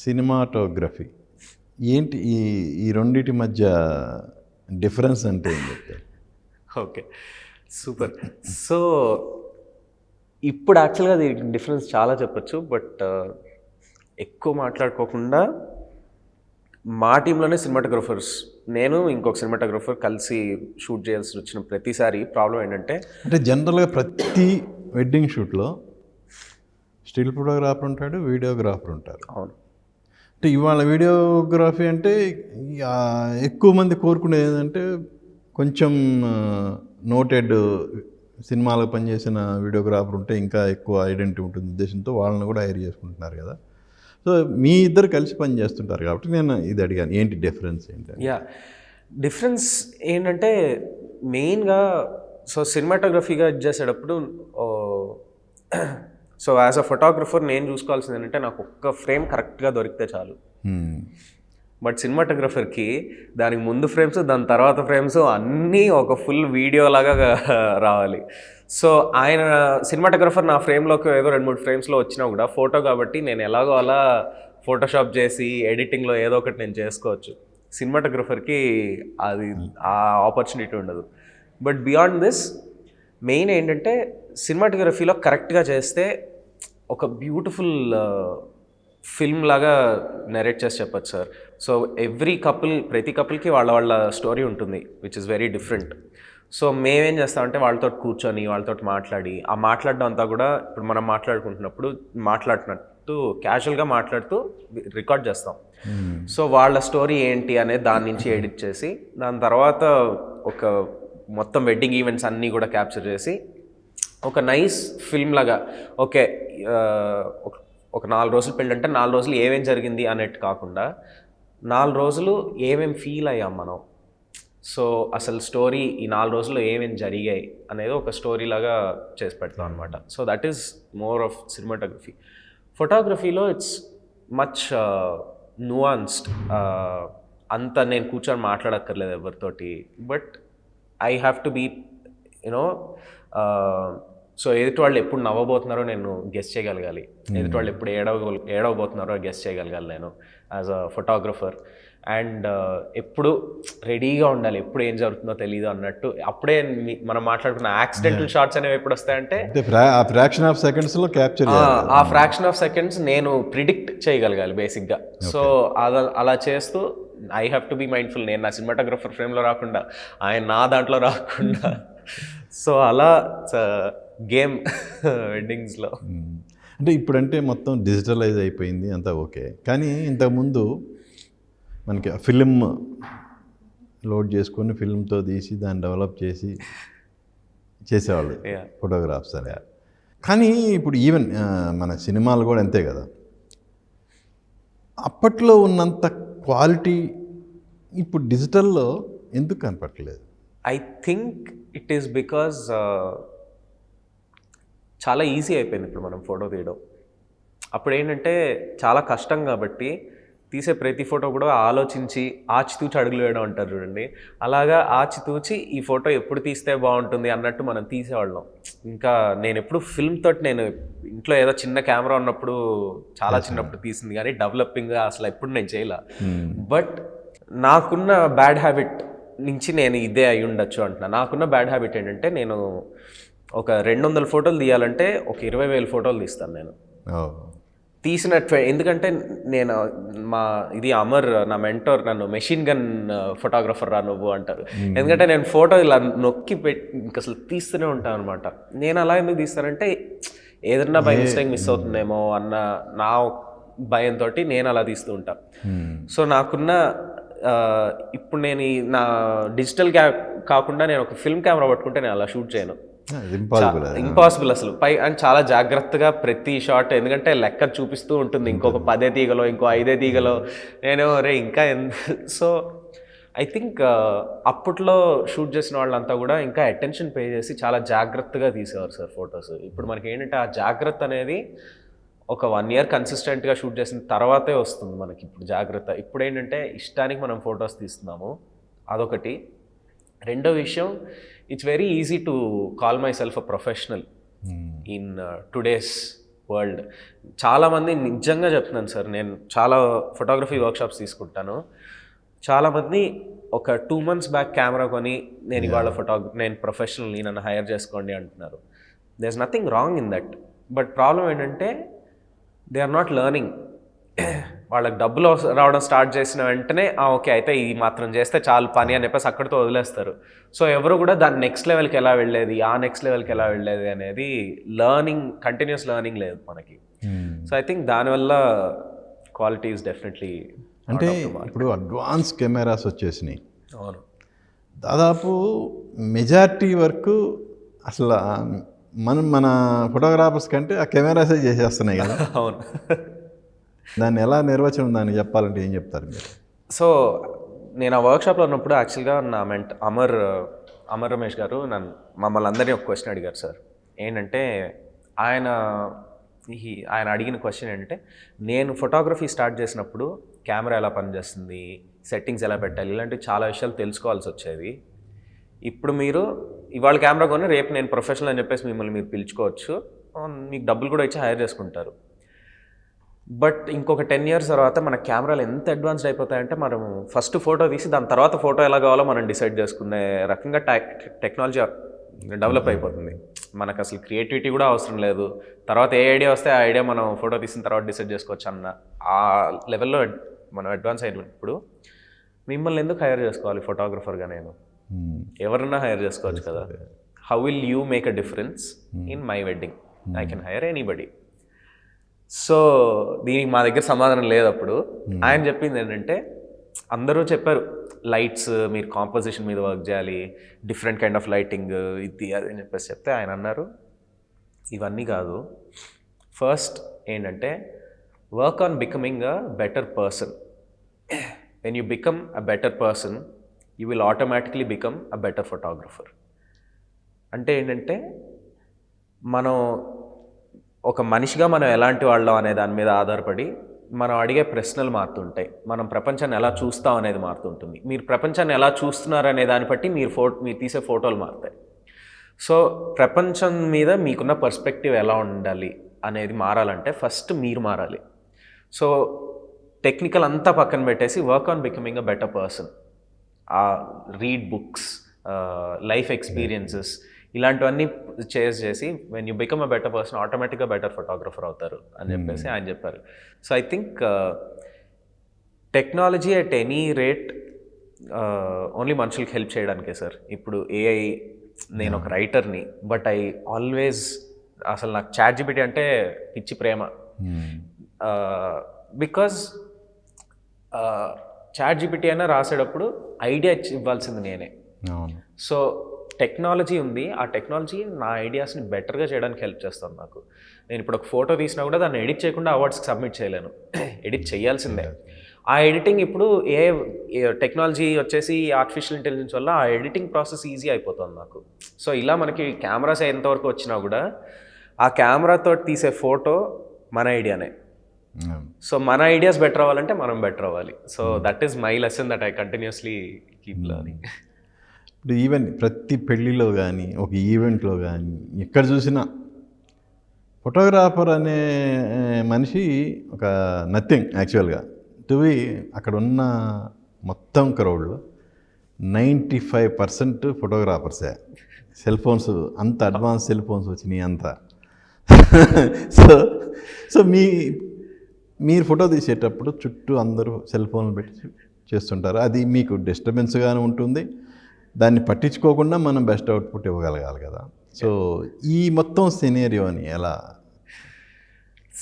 cinematography ఏంటి, ఈ రెండింటి మధ్య difference అంటే ఏం చెప్తారు? Okay, super. So ఇప్పుడు యాక్చువల్గా దీనికి డిఫరెన్స్ చాలా చెప్పచ్చు, బట్ ఎక్కువ మాట్లాడుకోకుండా మా టీంలోనే సినిమాటోగ్రఫర్స్, నేను ఇంకొక సినిమాటోగ్రఫర్ కలిసి షూట్ చేయాల్సి వచ్చిన ప్రతిసారి ప్రాబ్లం ఏంటంటే జనరల్గా ప్రతి వెడ్డింగ్ షూట్లో స్టిల్ ఫోటోగ్రాఫర్ ఉంటాడు, వీడియోగ్రాఫర్ ఉంటారు. అవును. అంటే ఇవాళ వీడియోగ్రఫీ అంటే ఎక్కువ మంది కోరుకునేది ఏంటంటే కొంచెం నోటెడ్ సినిమాలకు పనిచేసిన వీడియోగ్రాఫర్ ఉంటే ఇంకా ఎక్కువ ఐడెంటిటీ ఉంటుంది ఉద్దేశంతో వాళ్ళని కూడా హైర్ చేసుకుంటున్నారు కదా. సో మీ ఇద్దరు కలిసి పని చేస్తుంటారు కాబట్టి నేను ఇది అడిగాను, ఏంటి డిఫరెన్స్ ఏంటి? డిఫరెన్స్ ఏంటంటే మెయిన్గా సో సినిమాటోగ్రఫీగా ఇది చేసేటప్పుడు సో యాజ్ అ ఫోటోగ్రఫర్ నేను చూసుకోవాల్సింది ఏంటంటే నాకు ఒక్క ఫ్రేమ్ కరెక్ట్గా దొరికితే చాలు. బట్ సినిమాటోగ్రఫర్కి దానికి ముందు ఫ్రేమ్స్, దాని తర్వాత ఫ్రేమ్స్ అన్నీ ఒక ఫుల్ వీడియో లాగా రావాలి. సో ఆయన సినిమాటోగ్రఫర్ నా ఫ్రేమ్లోకి ఏదో 2-3 ఫ్రేమ్స్లో వచ్చినా కూడా ఫోటో కాబట్టి నేను ఎలాగో అలా ఫోటోషాప్ చేసి ఎడిటింగ్లో ఏదో ఒకటి నేను చేసుకోవచ్చు. సినిమాటోగ్రఫర్కి అది ఆ ఆపర్చునిటీ ఉండదు. బట్ బియాండ్ దిస్ మెయిన్ ఏంటంటే సినిమాటోగ్రఫీలో కరెక్ట్గా చేస్తే ఒక బ్యూటిఫుల్ ఫిల్మ్ లాగా నెరేట్ చేసి చెప్పచ్చు సార్. సో ప్రతి కపుల్కి వాళ్ళ స్టోరీ ఉంటుంది which is very different. So మేమేం చేస్తామంటే వాళ్ళతో కూర్చొని వాళ్ళతో మాట్లాడి ఆ మాట్లాడడం అంతా కూడా ఇప్పుడు మనం మాట్లాడుతున్నట్టు క్యాజువల్గా మాట్లాడుతూ రికార్డ్ చేస్తాం. సో వాళ్ళ స్టోరీ ఏంటి అనేది దాని నుంచి ఎడిట్ చేసి దాని తర్వాత ఒక మొత్తం వెడ్డింగ్ ఈవెంట్స్ అన్నీ కూడా క్యాప్చర్ చేసి ఒక నైస్ ఫిల్మ్ లాగా ఓకే ఒక 4 రోజులు పెళ్ళి అంటే 4 రోజులు ఏమేం జరిగింది అన్నట్టు కాకుండా 4 రోజులు ఏమేం ఫీల్ అయ్యాం మనం. సో అసలు స్టోరీ ఈ 4 రోజుల్లో ఏమేం జరిగాయి అనేది ఒక స్టోరీ లాగా చేసి పెడతాం అనమాట. So that is more of cinematography. ఫోటోగ్రఫీలో ఇట్స్ మచ్ నువాన్స్డ్. అంత నేను కూర్చొని మాట్లాడక్కర్లేదు ఎవరితోటి. But I have to be you know so ఎదుటి వాళ్ళు ఎప్పుడు నవ్వబోతున్నారో నేను గెస్ చేయగలగాలి, ఎదుటి వాళ్ళు ఎప్పుడు ఏడవబోతున్నారో గెస్ చేయగలగాలి నేను యాజ్ అ ఫోటోగ్రఫర్. అండ్ ఎప్పుడు రెడీగా ఉండాలి, ఎప్పుడు ఏం జరుగుతుందో తెలియదు అన్నట్టు. అప్పుడే మనం మాట్లాడుకున్న యాక్సిడెంటల్ షాట్స్ అనేవి ఎప్పుడు వస్తాయంటే ఫ్రాక్షన్ ఆఫ్ సెకండ్స్లో క్యాప్చర్, ఆ ఫ్రాక్షన్ ఆఫ్ సెకండ్స్ నేను ప్రిడిక్ట్ చేయగలగాలి బేసిక్గా. సో అలా చేస్తూ I have to be mindful. నేను నా సినిమాటోగ్రఫర్ ఫ్రేమ్లో రాకుండా, ఆయన నా దాంట్లో రాకుండా. సో అలా గేమ్ వెడ్డింగ్స్లో. అంటే ఇప్పుడంటే మొత్తం డిజిటలైజ్ అయిపోయింది అంతా ఓకే. కానీ ఇంతకుముందు మనకి ఫిలిం లోడ్ చేసుకొని ఫిల్మ్తో తీసి దాన్ని డెవలప్ చేసేవాళ్ళు ఫోటోగ్రాఫ్స్ అని. కానీ ఇప్పుడు ఈవెన్ మన సినిమాలు కూడా అంతే కదా, అప్పట్లో ఉన్నంత క్వాలిటీ ఇప్పుడు డిజిటల్లో ఎందుకు కనపడలేదు? I think it is because చాలా ఈజీ అయిపోయింది ఇప్పుడు మనం ఫోటో తీయడం. అప్పుడు ఏంటంటే చాలా కష్టం కాబట్టి తీసే ప్రతి ఫోటో కూడా ఆలోచించి ఆచితూచి అడుగులు వేయడం అంటారు చూడండి, అలాగా ఆచితూచి ఈ ఫోటో ఎప్పుడు తీస్తే బాగుంటుంది అన్నట్టు మనం తీసేవాళ్ళం. ఇంకా నేను ఎప్పుడు ఫిల్మ్ తోటి నేను ఇంట్లో ఏదో చిన్న కెమెరా ఉన్నప్పుడు చాలా చిన్నప్పుడు తీసింది, కానీ డెవలపింగ్ అసలు ఎప్పుడు నేను చేయలే. బట్ నాకున్న బ్యాడ్ హ్యాబిట్ నుంచి నేను ఇదే అయి ఉండొచ్చు అంటున్నా. నాకున్న బ్యాడ్ హ్యాబిట్ ఏంటంటే నేను ఒక 200 ఫోటోలు తీయాలంటే ఒక 20,000 ఫోటోలు తీస్తాను నేను తీసినట్టు. ఎందుకంటే నేను ఇది అమర్ నా మెంటోర్ నన్ను మెషిన్ గన్ ఫోటోగ్రఫర్ రా నువ్వు అంటారు. ఎందుకంటే నేను ఫోటో ఇలా నొక్కి ఇంక అసలు తీస్తూనే ఉంటాను అనమాట. నేను అలా ఎందుకు తీస్తానంటే ఏదన్నా బై మిస్టేక్ మిస్ అవుతుందేమో అన్న నా భయంతో నేను అలా తీస్తూ ఉంటాను. సో నాకున్న ఇప్పుడు నేను నా డిజిటల్ కాకుండా నేను ఒక ఫిల్మ్ కెమెరా పట్టుకుంటే నేను అలా షూట్ చేయను, ఇంపాసిబుల్ అసలు. అండ్ చాలా జాగ్రత్తగా ప్రతి షాట్, ఎందుకంటే లెక్క చూపిస్తూ ఉంటుంది ఇంకొక 10 తీగలో ఇంకో 5 తీగలో, నేను ఇంకా సో ఐ థింక్ అప్పట్లో షూట్ చేసిన వాళ్ళంతా కూడా ఇంకా అటెన్షన్ పే చేసి చాలా జాగ్రత్తగా తీసేవారు సార్ ఫొటోస్. ఇప్పుడు మనకి ఏంటంటే ఆ జాగ్రత్త అనేది ఒక 1 year కన్సిస్టెంట్గా షూట్ చేసిన తర్వాతే వస్తుంది మనకి ఇప్పుడు జాగ్రత్త. ఇప్పుడు ఏంటంటే ఇష్టానికి మనం ఫొటోస్ తీస్తున్నాము, అదొకటి. రెండో విషయం, it's very easy to call my self a professional in today's world. చాలామంది నిజంగా చెప్తున్నాను సార్, నేను చాలా ఫోటోగ్రఫీ వర్క్షాప్స్ తీసుకుంటాను. చాలామంది ఒక 2 months బ్యాక్ కెమెరా కొని నేను ఇవాళ నేను ప్రొఫెషనల్ని నన్ను హైర్ చేసుకోండి అంటున్నారు. There is nothing wrong in that. But problem ఏంటంటే దే ఆర్ నాట్ లెర్నింగ్. వాళ్ళకి డబ్బులు రావడం స్టార్ట్ చేసిన వెంటనే ఓకే అయితే ఈ మాత్రం చేస్తే చాలు పని అని చెప్పేసి అక్కడితో వదిలేస్తారు. సో ఎవరు కూడా దాని నెక్స్ట్ లెవెల్కి ఎలా వెళ్ళేది, ఆ నెక్స్ట్ లెవెల్కి ఎలా వెళ్ళేది అనేది కంటిన్యూస్ లెర్నింగ్ లేదు మనకి. సో ఐ థింక్ దానివల్ల క్వాలిటీ ఈజ్ డెఫినెట్లీ. అంటే ఇప్పుడు అడ్వాన్స్ కెమెరాస్ వచ్చేసినాయి. అవును, దాదాపు మెజారిటీ వరకు అసలు మన ఫోటోగ్రాఫర్స్ కంటే ఆ కెమెరాసే చేసేస్తున్నాయి కదా. అవును. దాన్ని ఎలా నిర్వచనం దాన్ని చెప్పాలంటే ఏం చెప్తారు మీరు? సో నేను ఆ వర్క్షాప్లో ఉన్నప్పుడు యాక్చువల్గా నా అమర్ రమేష్ గారు మమ్మల్ని అందరినీ ఒక క్వశ్చన్ అడిగారు సార్. ఏంటంటే ఆయన అడిగిన క్వశ్చన్ ఏంటంటే, నేను ఫోటోగ్రఫీ స్టార్ట్ చేసినప్పుడు కెమెరా ఎలా పనిచేస్తుంది, సెట్టింగ్స్ ఎలా పెట్టాలి, ఇలాంటివి చాలా విషయాలు తెలుసుకోవాల్సి వచ్చేది. ఇప్పుడు మీరు ఇవాళ కెమెరా కొని రేపు నేను ప్రొఫెషనల్ అని చెప్పేసి మిమ్మల్ని మీరు పిలుచుకోవచ్చు, మీకు డబ్బులు కూడా ఇచ్చి హైర్ చేసుకుంటారు. బట్ ఇంకొక 10 years తర్వాత మన కెమెరాలు ఎంత అడ్వాన్స్డ్ అయిపోతాయంటే, మనం ఫస్ట్ ఫోటో తీసి దాని తర్వాత ఫోటో ఎలా కావాలో మనం డిసైడ్ చేసుకునే రకంగా టెక్నాలజీ డెవలప్ అయిపోతుంది. మనకు అసలు క్రియేటివిటీ కూడా అవసరం లేదు. తర్వాత ఏ ఐడియా వస్తే ఆ ఐడియా మనం ఫోటో తీసిన తర్వాత డిసైడ్ చేసుకోవచ్చు అన్న ఆ లెవెల్లో మనం అడ్వాన్స్ అయినప్పుడు మిమ్మల్ని ఎందుకు హైర్ చేసుకోవాలి ఫోటోగ్రఫర్గా? నేను ఎవరన్నా హైర్ చేసుకోవచ్చు కదా. How will you make a difference in my wedding? I can hire anybody. So దీనికి మా దగ్గర సమాధానం లేదు. అప్పుడు ఆయన చెప్పింది ఏంటంటే, అందరూ చెప్పారు లైట్స్ మీరు కాంపోజిషన్ మీద వర్క్ చేయాలి, డిఫరెంట్ కైండ్ ఆఫ్ లైటింగ్, ఇది అది అని చెప్పేసి చెప్తే ఆయన అన్నారు, ఇవన్నీ కాదు, ఫస్ట్ ఏంటంటే work on becoming a better person. When you become a better person you will automatically become a better photographer. అంటే ఏంటంటే, మనం ఒక మనిషిగా మనం ఎలాంటి వాళ్ళం అనే దాని మీద ఆధారపడి మనం అడిగే ప్రశ్నలు మారుతుంటాయి, మనం ప్రపంచాన్ని ఎలా చూస్తాం అనేది మారుతుంటుంది. మీరు ప్రపంచాన్ని ఎలా చూస్తున్నారు అనే దాన్ని బట్టి మీరు తీసే ఫోటోలు మారుతాయి. సో ప్రపంచం మీద మీకున్న పర్స్పెక్టివ్ ఎలా ఉండాలి అనేది మారాలంటే ఫస్ట్ మీరు మారాలి. సో టెక్నికల్ అంతా పక్కన పెట్టేసి work on becoming a better person. Read books, life experiences, ఇలాంటివన్నీ చేసి when you become a better person ఆటోమేటిక్గా బెటర్ ఫోటోగ్రఫర్ అవుతారు అని చెప్పేసి ఆయన చెప్పారు. So I think technology at any rate only మనుషులకి హెల్ప్ చేయడానికే సార్. ఇప్పుడు ఏఐ, నేను ఒక రైటర్ని, బట్ ఐ ఆల్వేస్ అసలు నాకు ChatGPT అంటే పిచ్చి ప్రేమ. బికాజ్ ChatGPT అయినా రాసేటప్పుడు ఐడియా ఇవ్వాల్సింది నేనే. సో టెక్నాలజీ ఉంది, ఆ టెక్నాలజీ నా ఐడియాస్ని బెటర్గా చేయడానికి హెల్ప్ చేస్తుంది నాకు. నేను ఇప్పుడు ఒక ఫోటో తీసినా కూడా దాన్ని ఎడిట్ చేయకుండా అవార్డ్స్కి సబ్మిట్ చేయలేను, ఎడిట్ చేయాల్సిందే. ఆ ఎడిటింగ్ ఇప్పుడు టెక్నాలజీ వచ్చేసి ఆర్టిఫిషియల్ ఇంటెలిజెన్స్ వల్ల ఆ ఎడిటింగ్ ప్రాసెస్ ఈజీ అయిపోతుంది నాకు. సో ఇలా మనకి కెమెరాస్ ఎంతవరకు వచ్చినా కూడా ఆ కెమెరాతో తీసే ఫోటో మన ఐడియానే. సో మన ఐడియాస్ బెటర్ అవ్వాలంటే మనం బెటర్ అవ్వాలి. So that is my lesson that I continuously keep learning. ఇప్పుడు ఈవెన్ ప్రతి పెళ్ళిలో కానీ ఒక ఈవెంట్లో కానీ ఎక్కడ చూసినా ఫోటోగ్రాఫర్ అనే మనిషి ఒక నథింగ్ యాక్చువల్గా. అక్కడ ఉన్న మొత్తం క్రౌడ్లో 95% ఫోటోగ్రాఫర్సే. సెల్ ఫోన్స్, అంత అడ్వాన్స్ సెల్ ఫోన్స్ వచ్చినాయి అంతా. సో మీరు ఫోటో తీసేటప్పుడు చుట్టూ అందరూ సెల్ ఫోన్లు పెట్టి చేస్తుంటారు. అది మీకు డిస్టర్బెన్స్గానే ఉంటుంది. దాన్ని పట్టించుకోకుండా మనం బెస్ట్ అవుట్పుట్ ఇవ్వగలగాలి కదా. సో ఈ మొత్తం సినేరియోని ఎలా?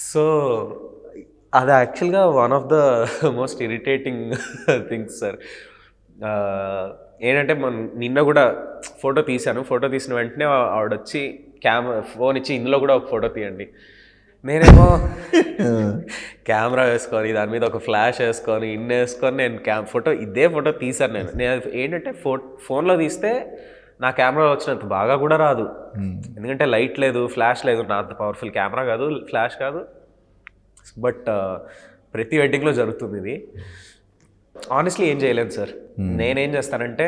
సో అది యాక్చువల్గా one of the most irritating things sir. ఏంటంటే నిన్న కూడా ఫోటో తీశాను. ఫోటో తీసిన వెంటనే ఆవిడొచ్చి ఫోన్ ఇచ్చి ఇందులో కూడా ఒక ఫోటో తీయండి. నేనేమో కెమెరా వేసుకొని దాని మీద ఒక ఫ్లాష్ వేసుకొని వేసుకొని నేను ఇదే ఫోటో తీశాను. నేను ఏంటంటే ఫోన్లో తీస్తే నా కెమెరా వచ్చినంత బాగా కూడా రాదు, ఎందుకంటే లైట్ లేదు, ఫ్లాష్ లేదు, నా అంత పవర్ఫుల్ కెమెరా కాదు, ఫ్లాష్ కాదు. బట్ ప్రతి వెడ్డింగ్లో జరుగుతుంది ఇది. ఆనెస్ట్లీ ఏం చేయలేదు సార్. నేనేం చేస్తానంటే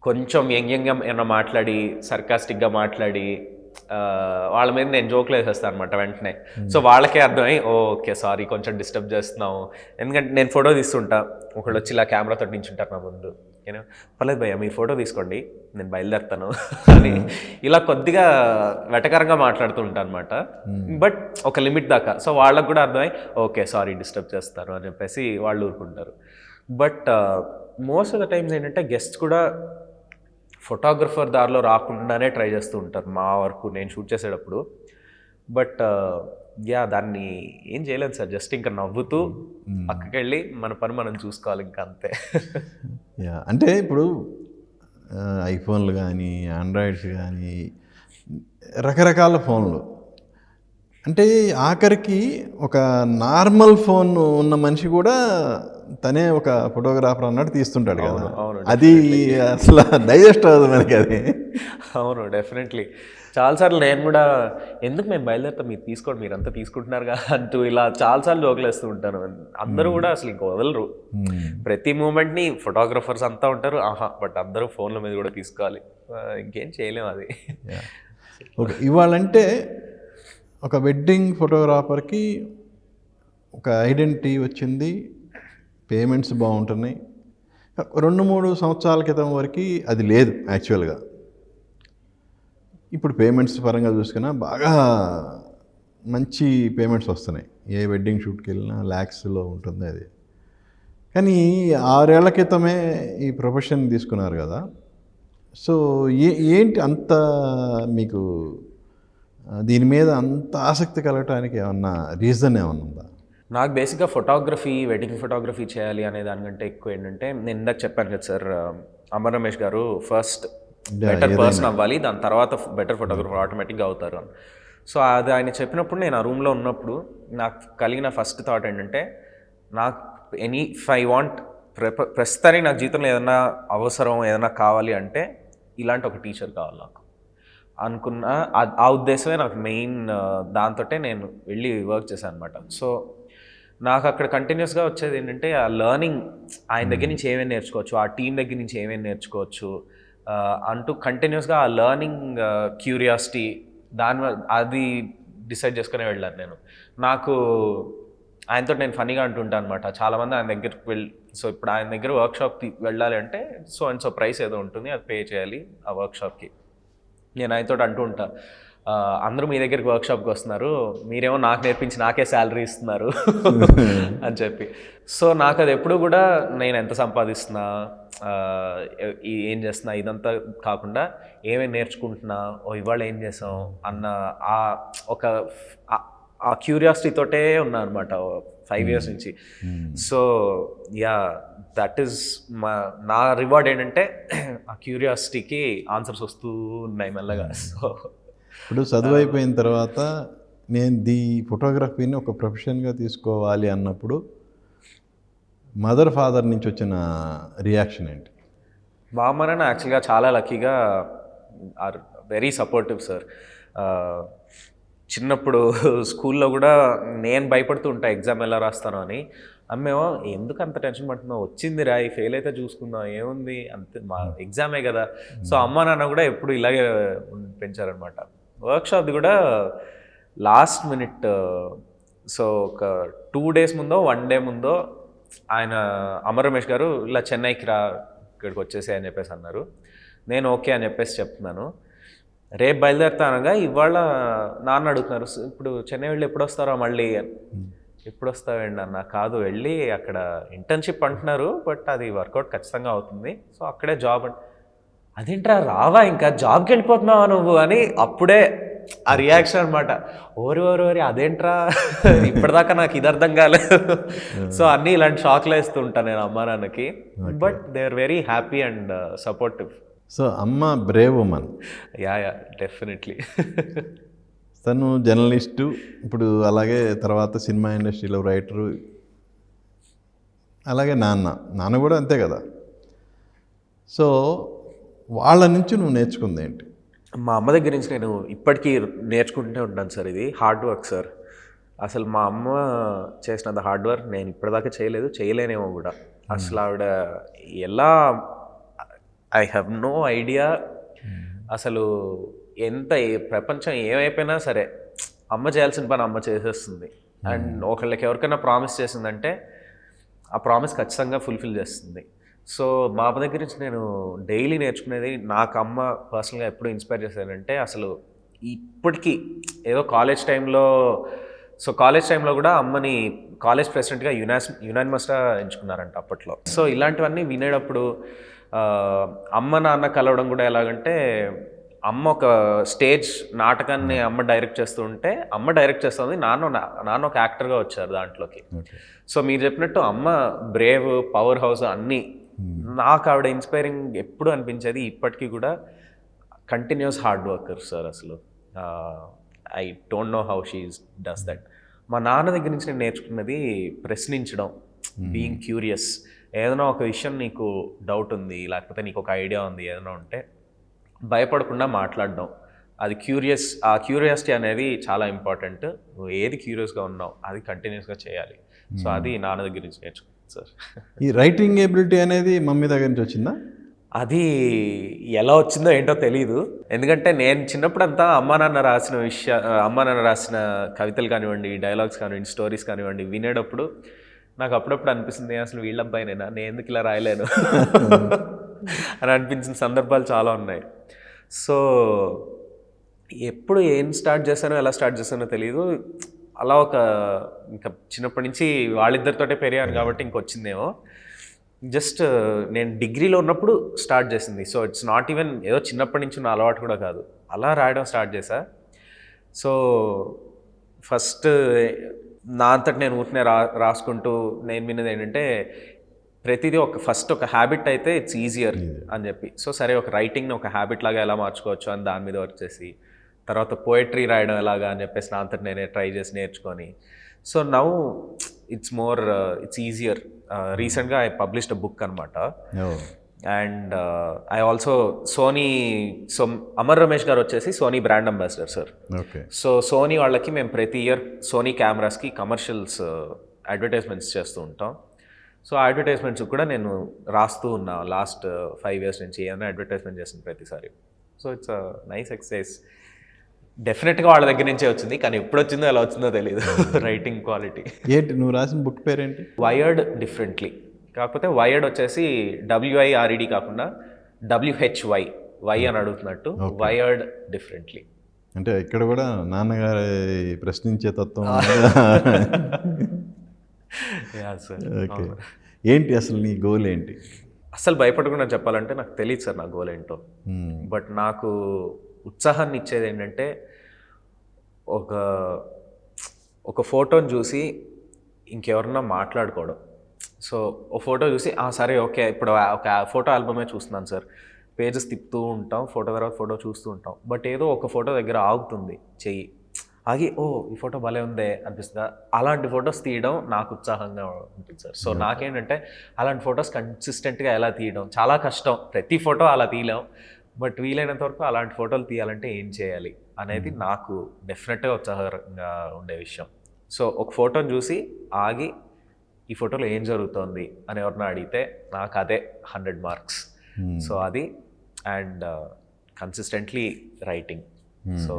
కొంచెం యంగ్గా ఏమన్నా మాట్లాడి, సర్కాస్టిక్గా మాట్లాడి వాళ్ళ మీద నేను జోక్లు వేసేస్తాను అనమాట వెంటనే. సో వాళ్ళకే అర్థమై ఓకే సారీ కొంచెం డిస్టర్బ్ చేస్తున్నాము, ఎందుకంటే నేను ఫోటో తీస్తుంటా, ఒకళ్ళు వచ్చి ఇలా కెమెరాతో నించుంటారు నా ముందు, నేను పర్లేదు భయ్యా మీరు ఫోటో తీసుకోండి నేను బయలుదేరుతాను అని ఇలా కొద్దిగా వెటకరంగా మాట్లాడుతూ ఉంటాను అనమాట. బట్ ఒక లిమిట్ దాకా. సో వాళ్ళకు కూడా అర్థమై ఓకే సారీ డిస్టర్బ్ చేస్తారు అని చెప్పేసి వాళ్ళు ఊరుకుంటారు. But most of the times ఏంటంటే గెస్ట్స్ కూడా ఫోటోగ్రఫర్ దారిలో రాకుండానే ట్రై చేస్తూ ఉంటారు మా వరకు నేను షూట్ చేసేటప్పుడు. బట్ దాన్ని ఏం చేయలేదు సార్, జస్ట్ ఇంకా నవ్వుతూ పక్కకి వెళ్ళి మన పని మనం చూసుకోవాలి, ఇంకా అంతే. అంటే ఇప్పుడు ఐఫోన్లు కానీ ఆండ్రాయిడ్స్ కానీ రకరకాల ఫోన్లు, అంటే ఆఖరికి ఒక నార్మల్ ఫోన్ ఉన్న మనిషి కూడా తనే ఒక ఫోటోగ్రాఫర్ అన్నట్టు తీస్తుంటాడు కదా. అవును, అది అసలు డైజెస్ట్ అవ్వదు మనకి అది. అవును, డెఫినెట్లీ. చాలాసార్లు నేను కూడా ఎందుకు మేము బయలుదేరుతాం, మీరు తీసుకోండి, మీరంతా తీసుకుంటున్నారుగా అంటూ ఇలా చాలాసార్లు జోకులేస్తూ ఉంటాను. అందరూ కూడా అసలు ఇంక వదలరు. ప్రతి మూమెంట్ని ఫోటోగ్రఫర్స్ అంతా ఉంటారు, బట్ అందరూ ఫోన్ల మీద కూడా తీసుకోవాలి. ఇంకేం చేయలేము అది. ఓకే, ఇవాళంటే ఒక వెడ్డింగ్ ఫోటోగ్రాఫర్కి ఒక ఐడెంటిటీ వచ్చింది, పేమెంట్స్ బాగుంటున్నాయి. 2-3 సంవత్సరాల క్రితం వరకు అది లేదు యాక్చువల్గా. ఇప్పుడు పేమెంట్స్ పరంగా చూసుకున్నా బాగా మంచి పేమెంట్స్ వస్తున్నాయి. ఏ వెడ్డింగ్ షూట్కి వెళ్ళినా ల్యాక్స్లో ఉంటుంది అది. కానీ 6 ఏళ్ల క్రితమే ఈ ప్రొఫెషన్ తీసుకున్నారు కదా. సో ఏంటి అంత మీకు దీని మీద అంత ఆసక్తి కలగటానికి ఏమన్నా రీజన్ ఏమన్నా ఉందా? నాకు బేసిక్గా ఫోటోగ్రఫీ, వెడ్డింగ్ ఫోటోగ్రఫీ చేయాలి అనే దానికంటే ఎక్కువ ఏంటంటే, నేను ఇందాక చెప్పాను కదా సార్, అమర్ రమేష్ గారు ఫస్ట్ బెటర్ పర్సన్ అవ్వాలి, దాని తర్వాత బెటర్ ఫోటోగ్రఫర్ ఆటోమేటిక్గా అవుతారు అని. సో అది ఆయన చెప్పినప్పుడు నేను ఆ రూమ్లో ఉన్నప్పుడు నాకు కలిగిన ఫస్ట్ థాట్ ఏంటంటే, నాకు ఇఫ్ ఐ వాంట్ ప్రస్తుతానికి నాకు జీవితంలో ఏదైనా అవసరం, ఏదైనా కావాలి అంటే ఇలాంటి ఒక టీచర్ కావాలి నాకు అనుకున్న ఆ ఉద్దేశమే నాకు మెయిన్. దాంతో నేను వెళ్ళి వర్క్ చేశాను అనమాట. సో నాకు అక్కడ కంటిన్యూస్గా వచ్చేది ఏంటంటే, ఆ లెర్నింగ్, ఆయన దగ్గర నుంచి ఏమేమి నేర్చుకోవచ్చు, ఆ టీం దగ్గర నుంచి ఏమేమి నేర్చుకోవచ్చు అంటూ కంటిన్యూస్గా ఆ లెర్నింగ్ క్యూరియాసిటీ అది డిసైడ్ చేసుకునే వెళ్ళాను నేను. నాకు ఆయనతో నేను ఫన్నీగా అంటుంటాను అనమాట. చాలామంది ఆయన దగ్గరికి సో ఇప్పుడు ఆయన దగ్గర వర్క్షాప్కి వెళ్ళాలి అంటే సో ప్రైస్ ఏదో ఉంటుంది, అది పే చేయాలి ఆ వర్క్షాప్కి. నేను ఆయనతో అంటూ ఉంటా, అందరూ మీ దగ్గరికి వర్క్షాప్కి వస్తున్నారు, మీరేమో నాకు నేర్పించి నాకే శాలరీ ఇస్తున్నారు అని చెప్పి. సో నాకు అది ఎప్పుడు కూడా నేను ఎంత సంపాదిస్తున్నా, ఏం చేస్తున్నా, ఇదంతా కాకుండా ఏమేమి నేర్చుకుంటున్నా, ఇవాళ ఏం చేసాం అన్న ఆ క్యూరియాసిటీతోటే ఉన్నా అనమాట 5 years నుంచి. సో యా, దట్ ఈస్ నా రివార్డ్ ఏంటంటే ఆ క్యూరియాసిటీకి ఆన్సర్స్ వస్తూ ఉన్నాయి మెల్లగా. సో ఇప్పుడు చదువు అయిపోయిన తర్వాత నేను ఫోటోగ్రఫీని ఒక ప్రొఫెషన్గా తీసుకోవాలి అన్నప్పుడు మదర్ ఫాదర్ నుంచి వచ్చిన రియాక్షన్ ఏంటి? మా అమ్మ నాన్న యాక్చువల్గా చాలా లక్కీగా ఆర్ వెరీ సపోర్టివ్ సార్. చిన్నప్పుడు స్కూల్లో కూడా నేను భయపడుతూ ఉంటా ఎగ్జామ్ ఎలా రాస్తానో అని. అమ్మేమో ఎందుకు అంత టెన్షన్ పడుతున్నావు, వచ్చింది రాయి, ఫెయిల్ అయితే చూసుకుందాం, ఏముంది, అంతే, మా ఎగ్జామే కదా. సో అమ్మ నాన్న కూడా ఎప్పుడు ఇలాగే పెంచారనమాట. వర్క్షాప్ది కూడా లాస్ట్ మినిట్, సో ఒక 2 days ముందో 1 day ముందో ఆయన అమర్ రమేష్ గారు ఇలా చెన్నైకి రా, ఇక్కడికి వచ్చేసి అని చెప్పేసి అన్నారు. నేను ఓకే అని చెప్పేసి చెప్తున్నాను. రేపు బయలుదేరుతానగా ఇవాళ నాన్న అడుగుతున్నారు, ఇప్పుడు చెన్నై వెళ్ళి ఎప్పుడు వస్తారో మళ్ళీ, ఎప్పుడు వస్తావేండి అన్న, కాదు వెళ్ళి అక్కడ ఇంటర్న్షిప్ అంటున్నారు, బట్ అది వర్కౌట్ ఖచ్చితంగా అవుతుంది, సో అక్కడే జాబ్ అదేంట్రా రావా, ఇంకా జాబ్కి వెళ్ళిపోతున్నావా నువ్వు అని అప్పుడే ఆ రియాక్షన్ అనమాట. ఓరి అదేంట్రా ఇప్పటిదాకా నాకు ఇది అర్థం కాలేదు. సో అన్నీ ఇలాంటి షాక్లు వేస్తూ ఉంటాను నేను అమ్మా నాన్నకి, but they are very happy and supportive. So అమ్మ బ్రేవ్ ఉమన్. Yeah definitely. తను జర్నలిస్టు, ఇప్పుడు అలాగే తర్వాత సినిమా ఇండస్ట్రీలో రైటరు, అలాగే నాన్న కూడా అంతే కదా. సో వాళ్ళ నుంచి నువ్వు నేర్చుకుంది ఏంటి? మా అమ్మ దగ్గర నుంచి నేను ఇప్పటికీ నేర్చుకుంటూనే ఉంటాను సార్. ఇది హార్డ్ వర్క్ సార్. అసలు మా అమ్మ చేసినంత హార్డ్ వర్క్ నేను ఇప్పటిదాకా చేయలేనేమో కూడా. అసలు ఆవిడ ఎలా, ఐ హ్యావ్ నో ఐడియా. అసలు ఎంత ప్రపంచం ఏమైపోయినా సరే అమ్మ చేయాల్సిన పని అమ్మ చేసేస్తుంది. అండ్ ఒకళ్ళకి ఎవరికైనా ప్రామిస్ చేసిందంటే ఆ ప్రామిస్ ఖచ్చితంగా ఫుల్ఫిల్ చేస్తుంది. సో మా అమ్మ దగ్గర నుంచి నేను డైలీ నేర్చుకునేది, నాకు అమ్మ పర్సనల్గా ఎప్పుడు ఇన్స్పైర్ చేశానంటే, అసలు ఇప్పటికీ ఏదో కాలేజ్ టైంలో కూడా అమ్మని కాలేజ్ ప్రెసిడెంట్గా యునానిమస్గా ఎంచుకున్నారంట అప్పట్లో. సో ఇలాంటివన్నీ వినేటప్పుడు అమ్మ నాన్న కలవడం కూడా ఎలాగంటే, అమ్మ ఒక స్టేజ్ నాటకాన్ని అమ్మ డైరెక్ట్ చేస్తూ ఉంటే, అమ్మ డైరెక్ట్ చేస్తుంది, నాన్న ఒక యాక్టర్గా వచ్చారు దాంట్లోకి. సో మీరు చెప్పినట్టు అమ్మ బ్రేవ్, పవర్ హౌస్ అన్నీ. నాకు ఆవిడ ఇన్స్పైరింగ్ ఎప్పుడు అనిపించేది, ఇప్పటికీ కూడా కంటిన్యూస్ హార్డ్ వర్కర్ సార్. అసలు I don't know how she does that. మా నాన్న దగ్గర నుంచి నేను నేర్చుకున్నది ప్రశ్నించడం, బీయింగ్ క్యూరియస్. ఏదైనా ఒక విషయం నీకు డౌట్ ఉంది, లేకపోతే నీకు ఒక ఐడియా ఉంది ఏదైనా ఉంటే భయపడకుండా మాట్లాడడం. అది ఆ క్యూరియాసిటీ అనేది చాలా ఇంపార్టెంట్. నువ్వు ఏది క్యూరియస్గా ఉన్నావు అది కంటిన్యూస్గా చేయాలి. సో అది నాన్న దగ్గర నుంచి నేర్చుకున్నాను సార్. ఈ రైటింగ్ ఎబిలిటీ అనేది మమ్మీ దగ్గర నుంచి వచ్చిందా? అది ఎలా వచ్చిందో ఏంటో తెలీదు. ఎందుకంటే నేను చిన్నప్పుడంతా అమ్మా నాన్న రాసిన కవితలు కానివ్వండి, డైలాగ్స్ కానివ్వండి, స్టోరీస్ కానివ్వండి వినేటప్పుడు నాకు అప్పుడప్పుడు అనిపిస్తుంది, అసలు వీళ్ళ అబ్బాయినేనా, నేను ఎందుకు ఇలా రాయలేను అని అనిపించిన సందర్భాలు చాలా ఉన్నాయి. సో ఎప్పుడు ఏం స్టార్ట్ చేశానో ఎలా స్టార్ట్ చేశానో తెలియదు. అలా ఇంకా చిన్నప్పటి నుంచి వాళ్ళిద్దరితోటే పెరిగాను కాబట్టి ఇంకొచ్చిందేమో. జస్ట్ నేను డిగ్రీలో ఉన్నప్పుడు స్టార్ట్ చేసింది. సో ఇట్స్ నాట్ ఈవెన్ ఏదో చిన్నప్పటి నుంచి ఉన్న అలవాటు కూడా కాదు, అలా రాయడం స్టార్ట్ చేశా. సో ఫస్ట్ నా అంతటి నేను ఊరినే రాసుకుంటూ నేను విన్నది ఏంటంటే ప్రతిదీ ఫస్ట్ ఒక హ్యాబిట్ అయితే ఇట్స్ ఈజియర్ అని చెప్పి. సో సరే ఒక రైటింగ్ని ఒక హ్యాబిట్ లాగా ఎలా మార్చుకోవచ్చు అని దాని మీద వర్క్ చేసి, తర్వాత పోయట్రీ రాయడం ఎలాగా అని చెప్పేసి నా అంతటి నేనే ట్రై చేసి నేర్చుకొని, సో నౌ ఇట్స్ ఈజియర్. రీసెంట్గా ఐ పబ్లిష్డ్ అ బుక్ అనమాట. And I also Amar Ramesh గారు వచ్చేసి Sony brand ambassador sir. So Sony వాళ్ళకి మేము ప్రతి ఇయర్ సోనీ కెమెరాస్కి కమర్షియల్స్ అడ్వర్టైజ్మెంట్స్ చేస్తూ ఉంటాం. సో ఆ అడ్వర్టైజ్మెంట్స్ కూడా నేను రాస్తూ ఉన్నా లాస్ట్ 5 years నుంచి, ఏమైనా అడ్వర్టైజ్మెంట్ చేసిన ప్రతిసారి. So it's a nice exercise. డెఫినెట్గా వాళ్ళ దగ్గర నుంచే వచ్చింది, కానీ ఎప్పుడు వచ్చిందో ఎలా వచ్చిందో తెలియదు రైటింగ్ క్వాలిటీ. ఏంటి నువ్వు రాసిన బుక్ పేరేంటి? Wired differently. కాకపోతే వైర్డ్ వచ్చేసి WIRED కాకుండా WHY అని అడుగుతున్నట్టు, వైర్డ్ డిఫరెంట్లీ. అంటే ఇక్కడ కూడా నాన్నగారి ప్రశ్నించే తత్వం. ఓకే, ఏంటి అసలు నీ గోల్ ఏంటి? అసలు భయపడకుండా చెప్పాలంటే నాకు తెలియదు సార్ నా గోల్ ఏంటో. బట్ నాకు ఉత్సాహాన్ని ఇచ్చేది ఏంటంటే ఒక ఫోటోని చూసి ఇంకెవరన్నా మాట్లాడుకోవడం. సో ఒక ఫోటో చూసి సరే ఓకే ఇప్పుడు ఒక ఫోటో ఆల్బమే చూస్తున్నాను సార్, పేజెస్ తిప్పుతూ ఉంటాం, ఫోటో తర్వాత ఫోటో చూస్తూ ఉంటాం. బట్ ఏదో ఒక ఫోటో దగ్గర ఆగుతుంది చెయ్యి, ఆగి ఈ ఫోటో భలే ఉందే అనిపిస్తుంది. అలాంటి ఫొటోస్ తీయడం నాకు ఉత్సాహంగా ఉంటుంది సార్. సో నాకేంటంటే అలాంటి ఫొటోస్ కన్సిస్టెంట్గా ఎలా తీయడం చాలా కష్టం, ప్రతి ఫోటో అలా తీయలేం. బట్ వీలైనంత వరకు అలాంటి ఫోటోలు తీయాలంటే ఏం చేయాలి అనేది నాకు డెఫినెట్గా ఉత్సాహంగా ఉండే విషయం. సో ఒక ఫోటోని చూసి ఆగి ఈ ఫోటోలో ఏం జరుగుతోంది అని ఎవరన్నా అడిగితే నాకు అదే 100 marks. సో అది and consistently writing. So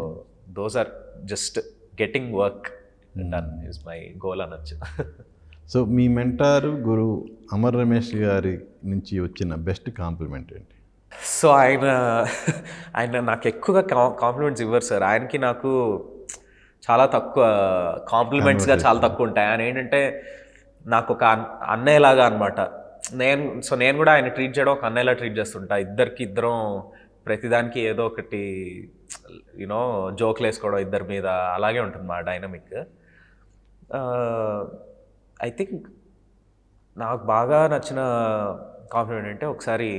those are just getting work done is my goal అనొచ్చు. సో మీ మెంటారు గురు అమర్ రమేష్ గారి నుంచి వచ్చిన బెస్ట్ కాంప్లిమెంట్ ఏంటి? సో ఆయన నాకు ఎక్కువగా కాంప్లిమెంట్స్ ఇవ్వరు సార్. ఆయనకి నాకు చాలా తక్కువ కాంప్లిమెంట్స్గా చాలా తక్కువ ఉంటాయి. ఆయన ఏంటంటే నాకు ఒక అన్నయ్యలాగా అనమాట. నేను కూడా ఆయన ట్రీట్ చేయడం ఒక అన్నయ్యలా ట్రీట్ చేస్తుంటా. ఇద్దరం ప్రతిదానికి ఏదో ఒకటి జోక్లు వేసుకోవడం ఇద్దరి మీద, అలాగే ఉంటుంది మా డైనమిక్. ఐ థింక్ నాకు బాగా నచ్చిన కాంప్లిమెంట్ అంటే ఒకసారి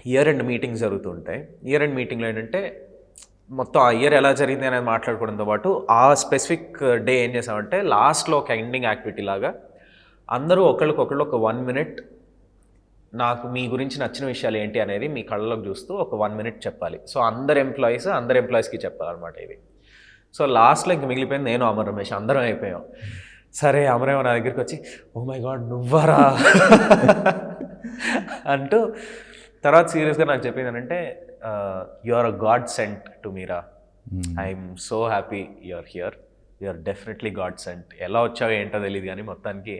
ఇయర్ ఎండ్ మీటింగ్స్ జరుగుతుంటాయి. ఇయర్ ఎండ్ మీటింగ్లో ఏంటంటే మొత్తం ఆ ఇయర్ ఎలా జరిగింది అనేది మాట్లాడుకోవడంతో పాటు ఆ స్పెసిఫిక్ డే ఏం చేసామంటే లాస్ట్లో ఒక ఎండింగ్ యాక్టివిటీ లాగా అందరూ ఒకళ్ళకొకళ్ళు ఒక 1 minute నాకు మీ గురించి నచ్చిన విషయాలు ఏంటి అనేది మీ కళ్ళలోకి చూస్తూ ఒక 1 minute చెప్పాలి. సో అందరు ఎంప్లాయీస్కి చెప్పాలన్నమాట ఇది. సో లాస్ట్లో ఇంక మిగిలిపోయింది నేను అమర్ రమేష్, అందరం అయిపోయాం. సరే అమరేమో నా దగ్గరికి వచ్చి ఓ మై గాడ్ నువ్వరా అంటూ తర్వాత సీరియస్గా నాకు చెప్పింది ఏంటంటే you are a god sent to Meera, I'm so happy you are here, you are definitely god sent. ఎలా వచ్చావో ఏంటో తెలియదు కానీ మొత్తానికి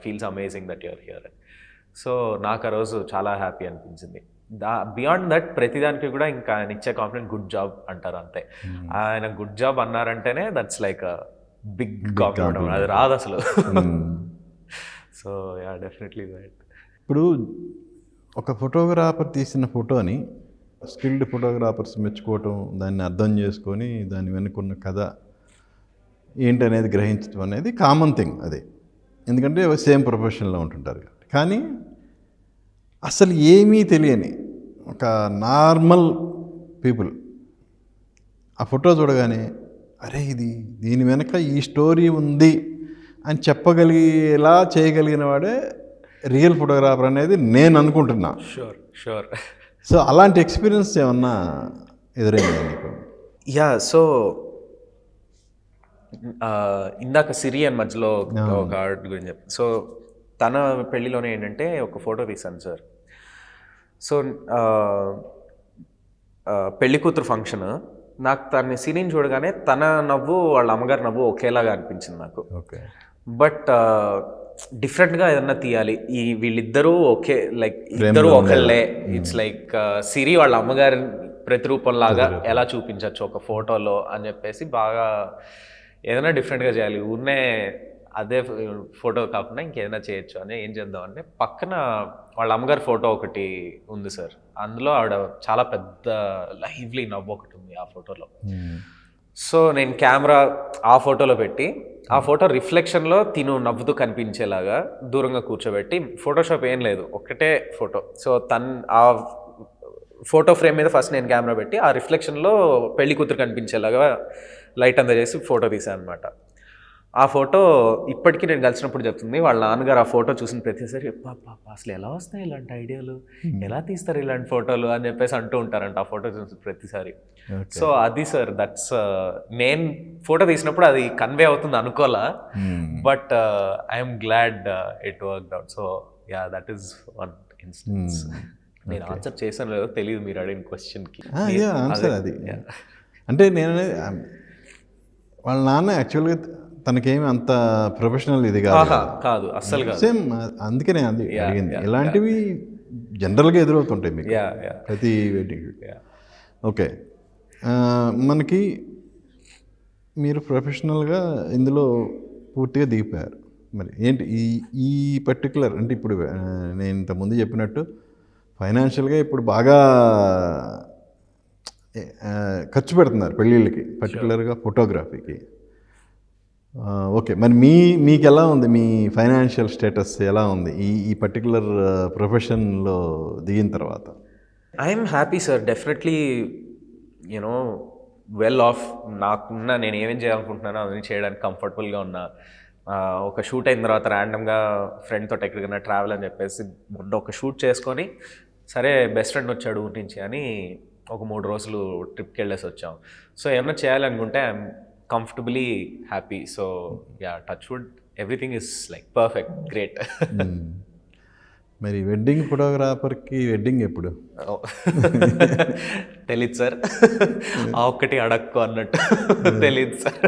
feels amazing that you are here. So నాకు ఆ రోజు చాలా హ్యాపీ అనిపించింది. బియాండ్ దట్ ప్రతిదానికి కూడా ఇంకా ఆయన ఇచ్చే కాంప్లిమెంట్ గుడ్ జాబ్ అంటారు అంతే. ఆయన గుడ్ జాబ్ అన్నారంటేనే that's like a big compliment, అది రాదు అసలు. So yeah definitely that. ఇప్పుడు ఒక ఫోటోగ్రాఫర్ తీసిన ఫోటోని స్కిల్డ్ ఫోటోగ్రాఫర్స్ మెచ్చుకోవటం, దాన్ని అర్థం చేసుకొని దాని వెనుకున్న కథ ఏంటనేది గ్రహించడం అనేది కామన్ థింగ్. అది ఎందుకంటే సేమ్ ప్రొఫెషన్లో ఉంటుంటారు. కానీ అసలు ఏమీ తెలియని ఒక నార్మల్ పీపుల్ ఆ ఫోటో చూడగానే అరే దీని వెనక ఈ స్టోరీ ఉంది అని చెప్పగలిగేలా చేయగలిగిన వాడే రియల్ ఫోటోగ్రాఫర్ అనేది నేను అనుకుంటున్నా. షూర్. సో అలాంటి ఎక్స్పీరియన్స్ ఏమన్నా ఎదురైందా నీకు? యా, సో ఇందాక సిరియన్ మధ్యలో ఒక ఆర్ట్ గురించి చెప్పి, సో తన పెళ్ళిలోనే ఏంటంటే ఒక ఫోటో తీశాను సార్. సో పెళ్లి కూతురు ఫంక్షన్, నాకు తన సీన్ చూడగానే తన నవ్వు వాళ్ళ అమ్మగారి నవ్వు ఒకేలాగా అనిపించింది నాకు. ఓకే. బట్ డిఫరెంట్గా ఏదన్నా తీయాలి, ఈ వీళ్ళిద్దరూ ఒకే లైక్ ఇద్దరు ఒకళ్ళే, ఇట్స్ లైక్ సిరి వాళ్ళ అమ్మగారి ప్రతిరూపంలాగా ఎలా చూపించవచ్చు ఒక ఫోటోలో అని చెప్పేసి బాగా ఏదైనా డిఫరెంట్గా చేయాలి, ఊరినే అదే ఫోటో కాకుండా ఇంకేదైనా చేయొచ్చు అని ఏం చేద్దామంటే పక్కన వాళ్ళ అమ్మగారి ఫోటో ఒకటి ఉంది సార్. అందులో ఆవిడ చాలా పెద్ద లైవ్లీ నవ్వు ఒకటి ఉంది ఆ ఫోటోలో. సో నేను కెమెరా ఆ ఫోటోలో పెట్టి ఆ ఫోటో రిఫ్లెక్షన్లో తిను నవ్వుతూ కనిపించేలాగా దూరంగా కూర్చోబెట్టి, ఫోటోషాప్ ఏం లేదు, ఒక్కటే ఫోటో. సో ఆ ఫోటో ఫ్రేమ్ మీద ఫస్ట్ నేను కెమెరా పెట్టి ఆ రిఫ్లెక్షన్లో పెళ్లి కూతురు కనిపించేలాగా లైట్ అంతా చేసి ఫోటో తీసాను అనమాట. ఆ ఫోటో ఇప్పటికీ నేను కలిసినప్పుడు చెప్తుంది, వాళ్ళ నాన్నగారు ఆ ఫోటో చూసిన ప్రతిసారి పాప అసలు ఎలా వస్తాయి ఇలాంటి ఐడియాలు, ఎలా తీస్తారు ఇలాంటి ఫోటోలు అని చెప్పేసి అంటూ ఉంటారంట ఆ ఫోటో చూసిన ప్రతిసారి. సో అది సార్, దట్స్ నేను ఫోటో తీసినప్పుడు అది కన్వే అవుతుంది అనుకోలా, but I'm glad it worked out. So yeah, that is one instance. నేను ఆన్సర్ చేశాను లేదో తెలియదు మీరు అడిగిన క్వశ్చన్కి. ఆన్సర్ అది అంటే నేను వాళ్ళ నాన్న యాక్చువల్గా తనకేమి అంత ప్రొఫెషనల్ ఇది కాదు అస్సలు కాదు. సేమ్ అందుకే నేను అడిగింది. ఇలాంటివి జనరల్గా ఎదురవుతుంటాయి మీకు ప్రతి వెడ్డింగ్. ఓకే, మనకి మీరు ప్రొఫెషనల్గా ఇందులో పూర్తిగా దిగిపోయారు. మరి ఏంటి ఈ పర్టికులర్ అంటే ఇప్పుడు నేను ఇంతకుముందు చెప్పినట్టు ఫైనాన్షియల్గా ఇప్పుడు బాగా ఖర్చు పెడుతున్నారు పెళ్ళిళ్ళకి, పర్టికులర్గా ఫోటోగ్రఫీకి. ఓకే, మరి మీకు ఎలా ఉంది, మీ ఫైనాన్షియల్ స్టేటస్ ఎలా ఉంది ఈ పర్టికులర్ ప్రొఫెషన్లో దిగిన తర్వాత? I'm happy sir, definitely you know well of. నాకున్న నేను ఏమేం చేయాలనుకుంటున్నానో అవన్నీ చేయడానికి కంఫర్టబుల్గా ఉన్నా. ఒక షూట్ అయిన తర్వాత ర్యాండమ్గా ఫ్రెండ్ తోటి ఎక్కడికైనా ట్రావెల్ అని చెప్పేసి మొన్న ఒక షూట్ చేసుకొని, సరే బెస్ట్ ఫ్రెండ్ వచ్చాడు ఊరి నుంచి అని ఒక 3 రోజులు ట్రిప్కి వెళ్ళేసి వచ్చాం. సో ఏమన్నా చేయాలనుకుంటే I'm comfortably happy. So yeah, touch wood, everything is like perfect, great. మరి వెడ్డింగ్ ఫోటోగ్రాఫర్కి వెడ్డింగ్ ఎప్పుడు? తెలీదు సార్, ఆ ఒక్కటి అడక్కు అన్నట్టు తెలీదు సార్.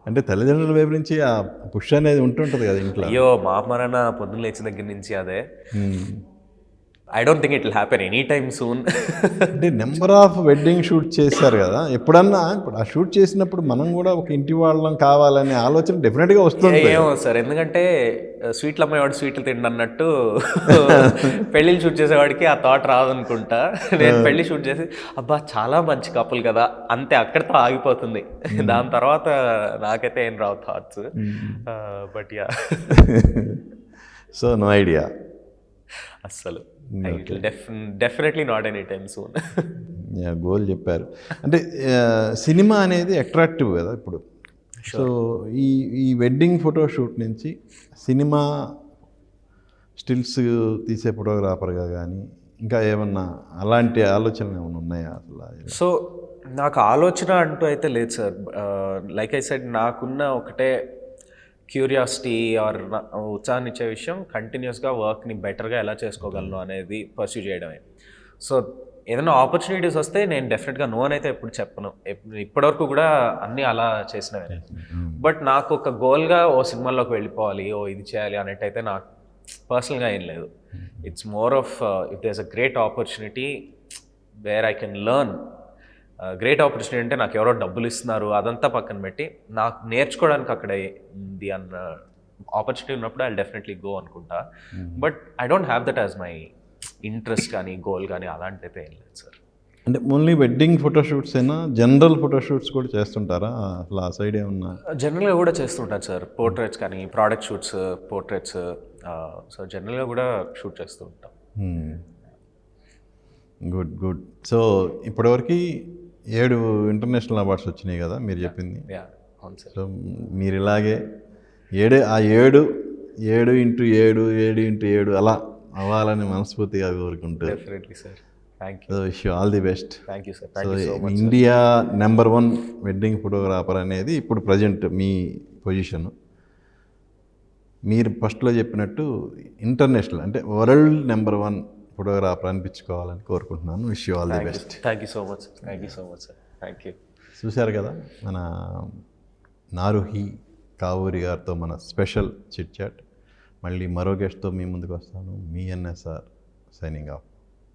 అంటే తల్లిదండ్రుల వైపు నుంచి ఆ పుష్ అనేది ఉంటుంటుంది కదా ఇంట్లో. అయ్యో, మా అమ్మ పొద్దున్న లేచిన దగ్గర నుంచి అదే. I don't think it will happen any time soon. అంటే నెంబర్ ఆఫ్ వెడ్డింగ్ షూట్ చేశారు కదా, ఎప్పుడన్నా ఇప్పుడు ఆ షూట్ చేసినప్పుడు మనం కూడా ఒక ఇంటి వాళ్ళం కావాలనే ఆలోచన డెఫినెట్గా వస్తుంది. ఏమో సార్, ఎందుకంటే స్వీట్లు అమ్మేవాడు స్వీట్లు తిండి అన్నట్టు పెళ్ళిళ్ళు షూట్ చేసేవాడికి ఆ థాట్ రాదనుకుంటా. నేను పెళ్లి షూట్ చేసి అబ్బా చాలా మంచి కపుల్ కదా అంతే, అక్కడితో ఆగిపోతుంది. దాని తర్వాత నాకైతే ఏం రావు thoughts. But yeah, so no idea అస్సలు. Definitely not any time soon. Goal చెప్పారు. అంటే సినిమా అనేది అట్రాక్టివ్ కదా ఇప్పుడు. సో ఈ వెడ్డింగ్ ఫోటోషూట్ నుంచి సినిమా స్టిల్స్ తీసే ఫోటోగ్రాఫర్గా కానీ ఇంకా ఏమన్నా అలాంటి ఆలోచనలు ఏమైనా ఉన్నాయా అసలు? సో నాకు ఆలోచన అంటూ అయితే లేదు సార్. లైక్ ఐ సెడ్, నాకున్న ఒకటే క్యూరియాసిటీ ఆర్ ఉత్సాహాన్ని ఇచ్చే విషయం కంటిన్యూస్గా వర్క్ని బెటర్గా ఎలా చేసుకోగలను అనేది పర్స్యూ చేయడమే. సో ఏదైనా ఆపర్చునిటీస్ వస్తే నేను డెఫినెట్గా నో అని అయితే ఎప్పుడు చెప్పను. ఇప్పటివరకు కూడా అన్నీ అలా చేసినవే. బట్ నాకు ఒక గోల్గా ఓ సినిమాల్లోకి వెళ్ళిపోవాలి, ఓ ఇది చేయాలి అనేటైతే నాకు పర్సనల్గా ఏం లేదు. It's more of if there's a great opportunity where I can learn. Great opportunity అంటే నాకు ఎవరో డబ్బులు ఇస్తున్నారు అదంతా పక్కన పెట్టి నాకు నేర్చుకోవడానికి అక్కడ ఉంది అన్న ఆపర్చునిటీ ఉన్నప్పుడు ఐ డెఫినెట్లీ గో అనుకుంటా. But I don't have that as my interest కానీ గోల్ కానీ అలాంటిదైతే ఏం లేదు సార్. అంటే ఓన్లీ వెడ్డింగ్ ఫోటోషూట్స్ అయినా జనరల్ ఫోటోషూట్స్ కూడా చేస్తుంటారా? అసలు ఆ సైడ్ ఏమన్నా? జనరల్గా కూడా చేస్తుంటారు సార్, పోర్ట్రేట్స్ కానీ ప్రోడక్ట్ షూట్స్, పోర్ట్రేట్స్. సో జనరల్గా కూడా షూట్ చేస్తూ ఉంటాం. గుడ్. సో ఇప్పటివరకు 7 ఇంటర్నేషనల్ అవార్డ్స్ వచ్చినాయి కదా మీరు చెప్పింది. యా అవును సార్. సో మీరు ఇలాగే 7 7 ఇంటూ 7 7 ఇంటూ 7 అలా అవ్వాలని మనస్ఫూర్తిగా కోరుకుంటూ definitely sir. Thank you. So wish you all the best. Thank you sir. So thank you so much. India number 1 wedding photographer అనేది ఇప్పుడు ప్రజెంట్ మీ పొజిషను. మీరు ఫస్ట్లో చెప్పినట్టు ఇంటర్నేషనల్ అంటే వరల్డ్ నెంబర్ 1 ఫోటోగ్రాఫర్ అనిపించుకోవాలని కోరుకుంటున్నాను. Wish you all the best. Thank you so much. Thank you so much sir. Thank you. చూశారు కదా మన నారుహి కావూరి గారితో మన స్పెషల్ చిట్ చాట్. మళ్ళీ మరో గెస్ట్తో మీ ముందుకు వస్తాను. మీ ఎన్ఎస్ఆర్ సైనింగ్ ఆఫ్.